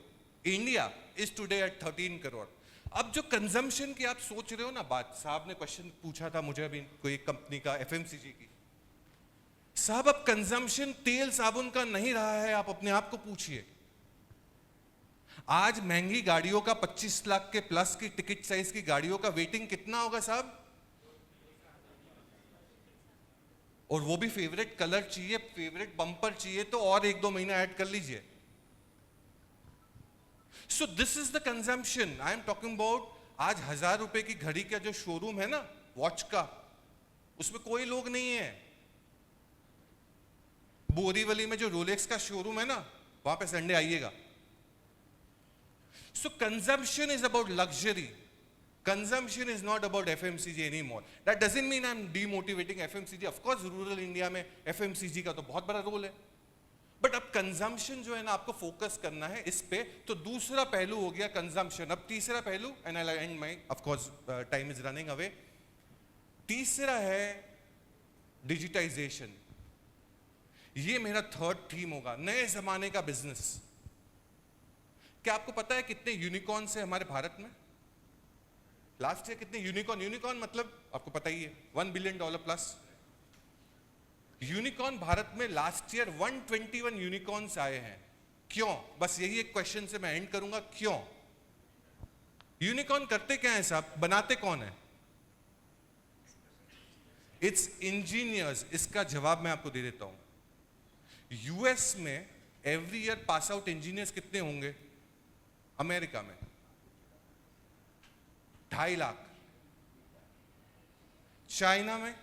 India is today at 13 crore. अब जो कंजम्पशन की आप सोच रहे हो ना बात, साहब ने क्वेश्चन पूछा था मुझे अभी कोई कंपनी का एफएमसीजी की. साहब अब कंजम्पशन तेल साबुन का नहीं रहा है, आप अपने आप को पूछिए. आज महंगी गाड़ियों का 25 लाख के प्लस की टिकट साइज की गाड़ियों का वेटिंग कितना होगा साहब? और वो भी फेवरेट कलर चाहिए, फेवरेट बम्पर चाहिए, तो और 1-2 महीना ऐड कर लीजिए. So this is the consumption I am talking about. आज 1000 रुपए की घड़ी का जो शोरूम है ना वॉच का, उसमें कोई लोग नहीं है. बोरीवली में जो रोलेक्स का शोरूम है ना, वहां पे संडे आइएगा. So consumption is about luxury. Consumption is not about FMCG anymore. That doesn't mean I am demotivating FMCG. Of course rural India में FMCG का तो बहुत बड़ा रोल है. बट अब कंजम्पशन जो है ना, आपको फोकस करना है इस पे. तो दूसरा पहलू हो गया कंजम्पशन. अब तीसरा पहलू, and I and my, of course time is running away. तीसरा है डिजिटाइजेशन. ये मेरा थर्ड थीम होगा, नए जमाने का बिजनेस. क्या आपको पता है कितने यूनिकॉर्न्स है हमारे भारत में? लास्ट ईयर कितने यूनिकॉर्न, यूनिकॉर्न मतलब आपको पता ही है, $1 बिलियन प्लस यूनिकॉर्न भारत में लास्ट ईयर 121 यूनिकॉर्न्स आए हैं. क्यों? बस यही एक क्वेश्चन से मैं एंड करूंगा. क्यों? यूनिकॉर्न करते क्या है साहब, बनाते कौन है? It's engineers. इसका जवाब मैं आपको दे देता हूं. यूएस में every year pass out engineers कितने होंगे? अमेरिका में 2.5 लाख. चाइना में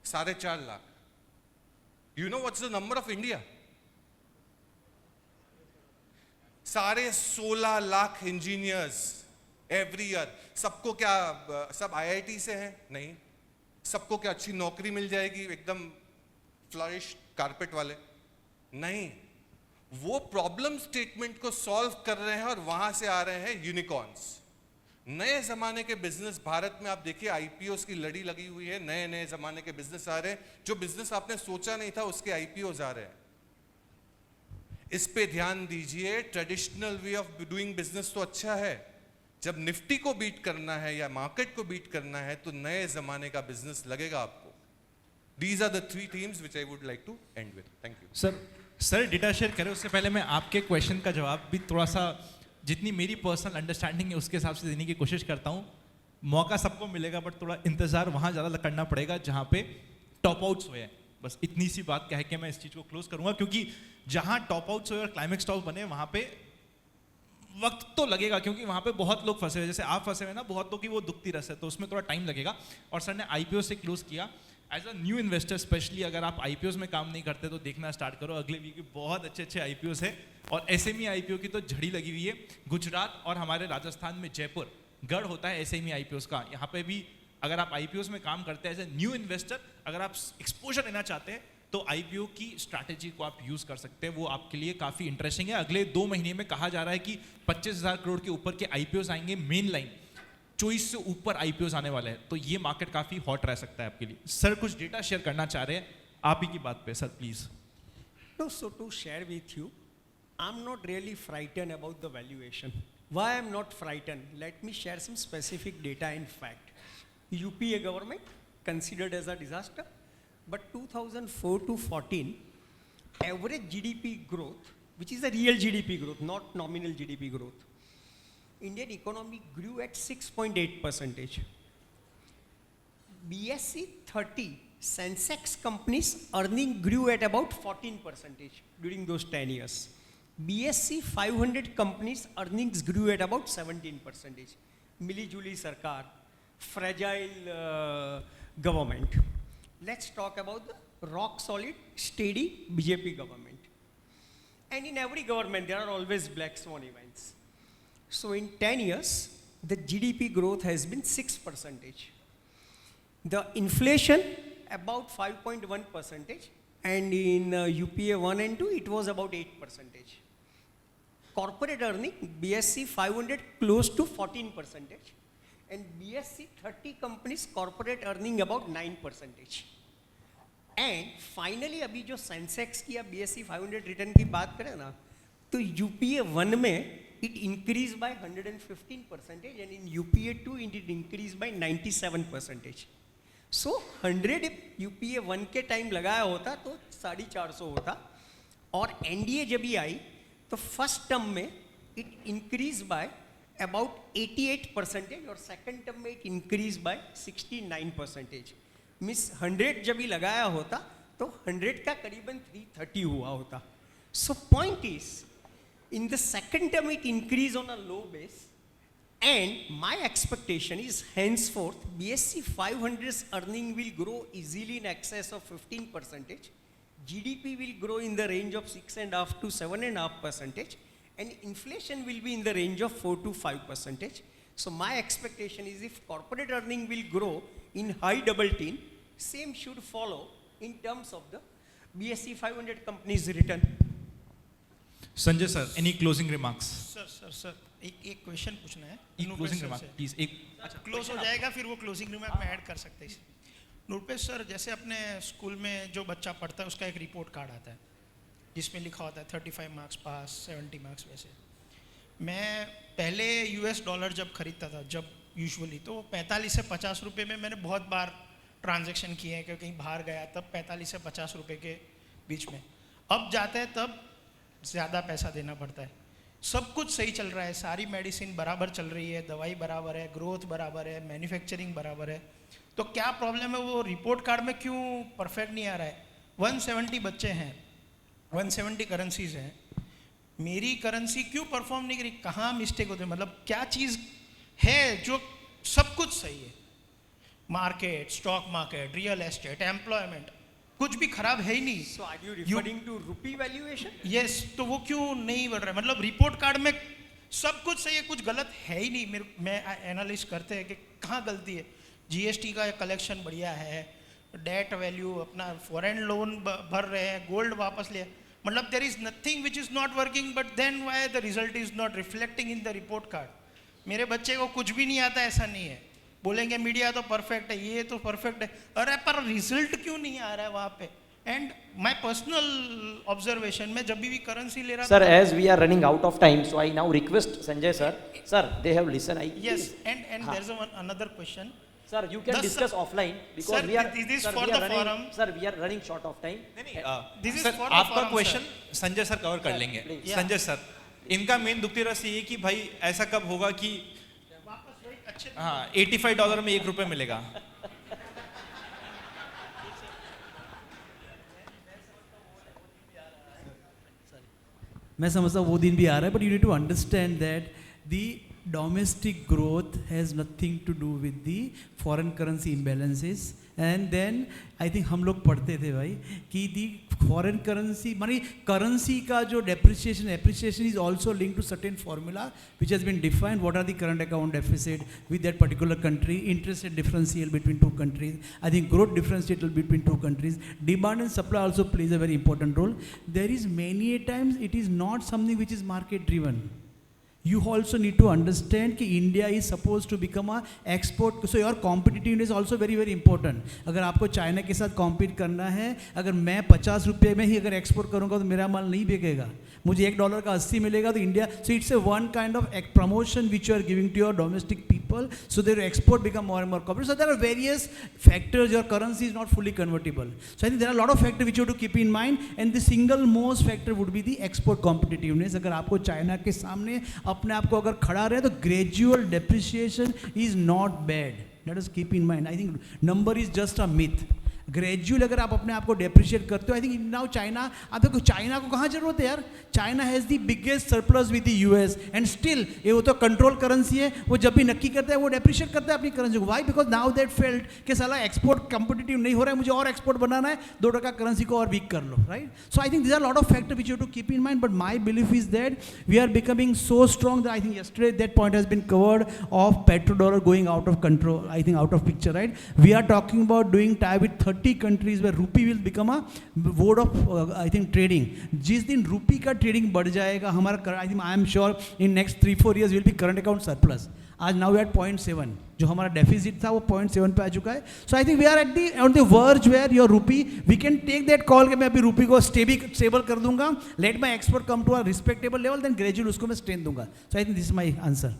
4.5 lakh. You know what's the number of India? 16.5 lakh engineers every year. सबको क्या सब आईआईटी से हैं? नहीं. सबको क्या अच्छी नौकरी मिल जाएगी एकदम फ्लरिश कारपेट वाले? नहीं. वो प्रॉब्लम स्टेटमेंट को सॉल्व कर रहे हैं और वहां से आ रहे हैं यूनिकॉर्न्स. नए जमाने के बिजनेस भारत में आप देखिए, आईपीओस की लड़ी लगी हुई है. नए नए जमाने के बिजनेस आ रहे हैं. जो बिजनेस आपने सोचा नहीं था उसके आईपीओस आ रहे हैं. इस पे ध्यान दीजिए. Traditional way of doing business तो अच्छा है, जब निफ्टी को बीट करना है या मार्केट को बीट करना है तो नए जमाने का बिजनेस लगेगा आपको. These are the 3 themes which I would like to end with. Thank you. Sir data share करें उससे पहले मैं आपके क्वेश्चन का जवाब भी थोड़ा सा, जितनी मेरी पर्सनल अंडरस्टैंडिंग है उसके हिसाब से देने की कोशिश करता हूँ. मौका सबको मिलेगा बट थोड़ा इंतजार वहाँ ज़्यादा करना पड़ेगा जहाँ पे टॉप आउट्स हुए हैं. बस इतनी सी बात कह के मैं इस चीज़ को क्लोज करूँगा, क्योंकि जहाँ टॉप आउट्स हुए और क्लाइमेक्स टॉप बने वहाँ पे वक्त तो लगेगा, क्योंकि वहाँ पे बहुत लोग फंसे हुए, जैसे आप फंसे हुए ना, बहुत लोग की वो दुखती रस है, तो उसमें थोड़ा टाइम लगेगा. और सर ने आईपीओ से क्लोज किया. As a new investor specially अगर आप आईपीओस में काम नहीं करते तो देखना स्टार्ट करो. अगले वीक बहुत अच्छे अच्छे आईपीओस है और एसएमई आईपीओ की तो झड़ी लगी हुई है. गुजरात और हमारे राजस्थान में जयपुर गढ़ होता है एसएमई आईपीओस का. यहाँ पे भी अगर आप आईपीओस में काम करते हैं एज ए न्यू इन्वेस्टर, अगर आप एक्सपोजर लेना चाहते हैं तो आईपीओ की स्ट्रैटेजी को आप यूज कर सकते हैं. वो आपके लिए काफी इंटरेस्टिंग है. अगले 2 महीने में कहा जा रहा है कि 25,000 करोड़ के ऊपर के आईपीओस आएंगे. मेन लाइन 24 से ऊपर आईपीओस आने वाले हैं, तो ये मार्केट काफी हॉट रह सकता है आपके लिए. सर कुछ डेटा शेयर करना चाह रहे हैं आप ही की बात पे sir, please. No, so to share with you, I'm not really frightened about the valuation. Why I'm not frightened? Let me share some specific data and fact. UPA government considered as a disaster, but 2004 to 14, average GDP growth, which is a real GDP growth, not nominal GDP growth, Indian economy grew at 6.8%. BSE 30 Sensex companies earning grew at about 14% during those 10 years. BSE 500 companies earnings grew at about 17%. Mili Juli Sarkar, fragile government. let's talk about the rock solid, steady BJP government. And in every government, there are always black swan events. So in 10 years, the GDP growth has been 6%. The inflation about 5.1%, and in UPA 1 and 2, it was about 8%. Corporate earning, BSC 500 close to 14%, and BSC 30 companies corporate earning about 9%. And finally अभी जो Sensex की या BSC 500 return की बात करें ना, तो UPA 1 में it increased by 115%, and in UPA 2 it increased by 97%. So 100 UPA 1 के टाइम लगाया होता तो 450 होता, और NDA जब भी आई तो फर्स्ट टर्म में इट इंक्रीज बाय अबाउट 88% और सेकंड टर्म में इट इंक्रीज बाय 69%. मिस 100 जब भी लगाया होता तो 100 का करीबन 330 हुआ होता. So point is in the second term it increase on a low base, and my expectation is henceforth BSC 500's earning will grow easily in excess of 15%. GDP will grow in the range of 6.5 to 7.5%, and inflation will be in the range of 4 to 5%. So my expectation is if corporate earning will grow in high double teen, same should follow in terms of the BSC 500 companies return. Sanjay sir, any closing remarks? Sir एक question पूछना है. एक closing remark, please. एक close हो जाएगा, फिर वो closing remark में ऐड कर सकते हैं. नूरपेश सर, जैसे अपने स्कूल में जो बच्चा पढ़ता है उसका एक रिपोर्ट कार्ड आता है जिसमें लिखा होता है 35 मार्क्स पास, 70 मार्क्स. वैसे मैं पहले $US जब खरीदता था, जब यूजुअली तो 45 से 50 रुपये में मैंने बहुत बार ट्रांजैक्शन किए हैं, क्योंकि कहीं बाहर गया तब 45 से 50 रुपये के बीच में. अब जाते हैं तब ज़्यादा पैसा देना पड़ता है. सब कुछ सही चल रहा है, सारी मेडिसिन बराबर चल रही है, दवाई बराबर है, ग्रोथ बराबर है, मैन्युफैक्चरिंग बराबर है, तो क्या प्रॉब्लम है? वो रिपोर्ट कार्ड में क्यों परफेक्ट नहीं आ रहा है? 170 बच्चे हैं, 170 करेंसीज हैं, मेरी करेंसी क्यों परफॉर्म नहीं करी? कहाँ मिस्टेक होते हैं? मतलब क्या चीज़ है जो सब कुछ सही है? Market, stock market, real estate, employment, कुछ भी खराब है ही नहीं. So are you referring to rupee valuation? Yes, तो वो क्यों नहीं बढ़ रहा है? मतलब रिपोर्ट कार्ड में सब कुछ सही है, कुछ गलत है ही नहीं. मैं एनालिस्ट करते हैं कि कहाँ गलती है. GST का कलेक्शन बढ़िया है, डेट वैल्यू अपना फॉरेन लोन भर रहे हैं, गोल्ड वापस लिया, मतलब there is nothing which is not working, but then why the result is not reflecting in the report card. मेरे बच्चे को कुछ भी नहीं आता, ऐसा नहीं है. बोलेंगे मीडिया तो परफेक्ट है, ये तो परफेक्ट है, अरे पर रिजल्ट क्यों नहीं आ रहा है वहाँ पे? एंड माई पर्सनल ऑब्जर्वेशन में जब भी करेंसी ले रहा sir, as we are running out of time, so I now request Sanjay sir they have listen. I yes, and there is another question. Sir, you can discuss offline because sir, we are. This is sir, for we the are running, forum. Sir, we are running short of time. This is sir, for the आपका forum, question Sanjay sir cover कर लेंगे. Yeah. Sanjay sir, इनका main दुखती रस ये कि भाई ऐसा कब होगा कि हाँ $85 में $1 मिलेगा. मैं समझता हूँ वो दिन भी आ रहा है, but you need to understand that the domestic growth has nothing to do with the foreign currency imbalances. And then I think हम लोग पढ़ते थे भाई कि the foreign currency मानी currency का जो depreciation appreciation is also linked to certain formula which has been defined. What are the current account deficit with that particular country, interest rate differential between two countries, I think growth differential between two countries, demand and supply also plays a very important role. There is many a times it is not something which is market driven. You also need to understand कि India is supposed to become a export, so your competitiveness is also very very important. अगर आपको China के साथ compete करना है, अगर मैं 50 रुपये में ही अगर export करूँगा तो मेरा माल नहीं बिकेगा, मुझे $1 का 80 मिलेगा तो India. So it's a one kind of promotion which you are giving to your domestic people, so their export become more and more competitive. So there are various factors. Your currency is not fully convertible. So I think there are a lot of factors which you have to keep in mind, and the single most factor would be the export competitiveness. अगर आपको China के सामने अपने आप को अगर खड़ा रहे तो gradual depreciation is not bad. Let us keep in mind. I think number is just a myth. Gradual अगर आप अपने आप को डेप्रिशिएट करते हो, आई थिंक नाउ चाइना, आप देखो चाइना को कहाँ जरूरत है यार, China has the biggest surplus with the US and still ये वो तो कंट्रोल करेंसी है, वो जब भी नक्की करता है वो डेप्रिशिएट करता है अपनी करेंसी को। Why? Because now that felt कि साला एक्सपोर्ट कंपिटिटिव नहीं हो रहा है, मुझे और एक्सपोर्ट बनाना है, 2% करेंसी को और वीक कर लो, right? So I think this are lot of factor which you to keep in mind, but my belief is that we are becoming so strong that I think yesterday that point has been covered of petrodollar going out of control, I think out of picture, right? We are talking about doing tie with 30 countries where rupee will become a mode of I think trading. जिस दिन rupee का trading बढ़ जाएगा हमारा, I think I am sure in next 3-4 years will be current account surplus. आज now we are at 0.7, जो हमारा deficit था वो 0.7 पे आ चुका है. So I think we are at the on the verge where your rupee, we can take that call कि मैं अभी rupee को stable कर दूंगा, let my export come to a respectable level, then gradually उसको मैं strength दूंगा. So I think this is my answer.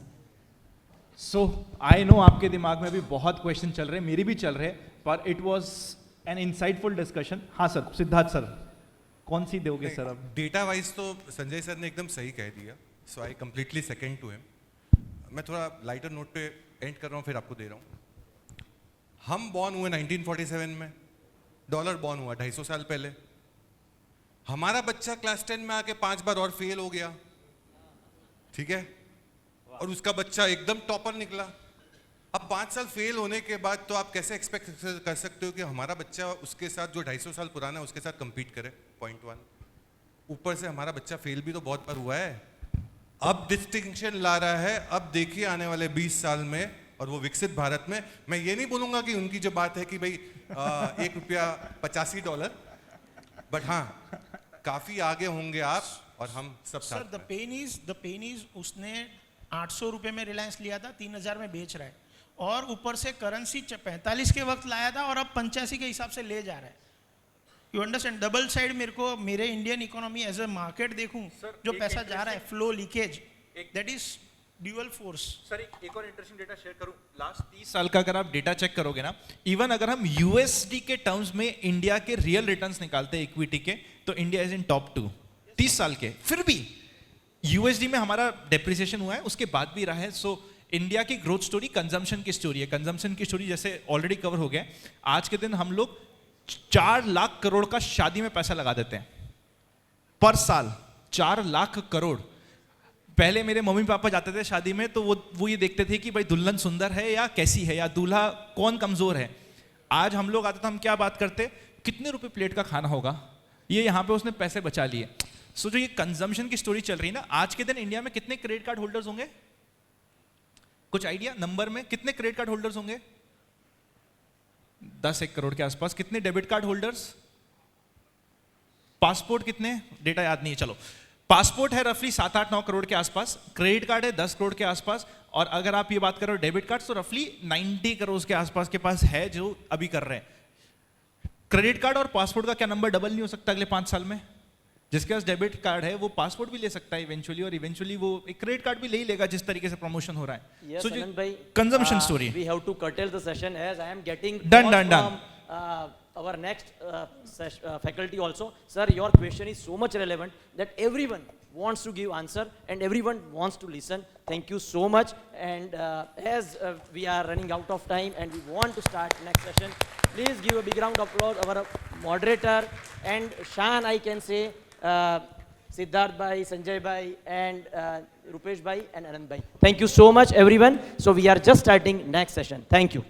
So I know आपके दिमाग में भी बहुत क्वेश्चन चल रहे हैं, मेरी भी चल रहे हैं, पर it was an insightful discussion. हाँ सर, सिद्धार्थ सर, कौन सी दोगे सर अब? डेटा वाइज तो संजय सर ने एकदम सही कह दिया, so I completely second to him. मैं थोड़ा लाइटर नोट पे एंड कर रहा हूँ, फिर आपको दे रहा हूँ. हम बॉर्न हुए 1947 में, डॉलर बॉर्न हुआ 250 साल पहले. हमारा बच्चा क्लास 10 में आके 5 बार और फेल हो गया, ठीक है, और उसका बच्चा एकदम टॉपर निकला. अब 5 साल फेल होने के बाद तो आप कैसे एक्सपेक्ट कर सकते हो कि हमारा बच्चा उसके साथ जो 250 साल पुराना है उसके साथ compete करे? पॉइंट 1. ऊपर से हमारा बच्चा फेल भी तो बहुत बार हुआ है. अब डिस्टिंक्शन ला रहा है. अब देखिए आने वाले 20 साल में और वो विकसित भारत में, मैं ये नहीं बोलूंगा कि उनकी जो बात है कि भाई $1.85, बट हाँ काफी आगे होंगे आप और हम सब साथ. सर द पेन इज उसने 800 रुपए में रिलायंस लिया था, 3000 में बेच रहा है, और ऊपर से करेंसी 45 के वक्त लाया था और अब 85 के हिसाब से ले जा रहा है. You understand? डबल साइड मेरे Indian economy as a market देखूं, जो पैसा जा रहा है, flow leakage, that is dual force. Sir एक और इंटरेस्टिंग डेटा शेयर करूं. लास्ट 30 साल का अगर आप डेटा चेक करोगे ना, इवन अगर हम यूएसडी के टर्म्स में इंडिया के रियल रिटर्न्स निकालते हैं इक्विटी के, तो इंडिया इज इन टॉप 2 30 साल के. फिर भी यूएसडी में हमारा डेप्रिसिएशन हुआ है, उसके बाद भी रहा है. सो इंडिया की ग्रोथ स्टोरी कंजम्पशन की स्टोरी है. कंजम्पशन की स्टोरी जैसे ऑलरेडी कवर हो गया. आज के दिन हम लोग 4 लाख करोड़ का शादी में पैसा लगा देते हैं पर साल. 4 लाख करोड़. पहले मेरे मम्मी पापा जाते थे शादी में तो वो ये देखते थे कि भाई दुल्हन सुंदर है या कैसी है, या दूल्हा कौन कमजोर है. आज हम लोग आते थे, हम क्या बात करते, कितने रुपए प्लेट का खाना होगा, ये यहाँ पे उसने पैसे बचा लिए. सो जो ये कंजम्पशन की स्टोरी चल रही है ना, आज के दिन इंडिया में कितने क्रेडिट कार्ड होल्डर्स होंगे? कुछ आइडिया नंबर में? कितने क्रेडिट कार्ड होल्डर्स होंगे? 10-1 करोड़ के आसपास. कितने डेबिट कार्ड होल्डर्स? पासपोर्ट कितने? डेटा याद नहीं है, चलो. पासपोर्ट है रफली 7-8-9 करोड़ के आसपास. क्रेडिट कार्ड है 10 करोड़ के आसपास. और अगर आप ये बात करो डेबिट कार्ड, तो रफली 90 करोड़ के आसपास के पास है जो अभी कर रहे हैं. क्रेडिट कार्ड और पासपोर्ट का क्या नंबर डबल नहीं हो सकता अगले 5 साल में? जिसके पास डेबिट कार्ड है वो पासपोर्ट भी ले सकता है इवेंचुअली, और इवेंचुअली वो एक क्रेडिट कार्ड भी ले ही लेगा जिस तरीके से प्रमोशन हो रहा है. Yes, Anand bhai, consumption story. We have to curtail the session as I am getting Done. from our next faculty also. Sir, your question is so much relevant that everyone wants to give answer and everyone wants to listen. Thank you so much. And as we are running out of time and we want to start next session, please give a big round of applause our moderator and Shan, I can say, Siddharth bhai, Sanjay bhai, and Rupesh bhai and Anand bhai. Thank you so much everyone. So we are just starting next session. Thank you.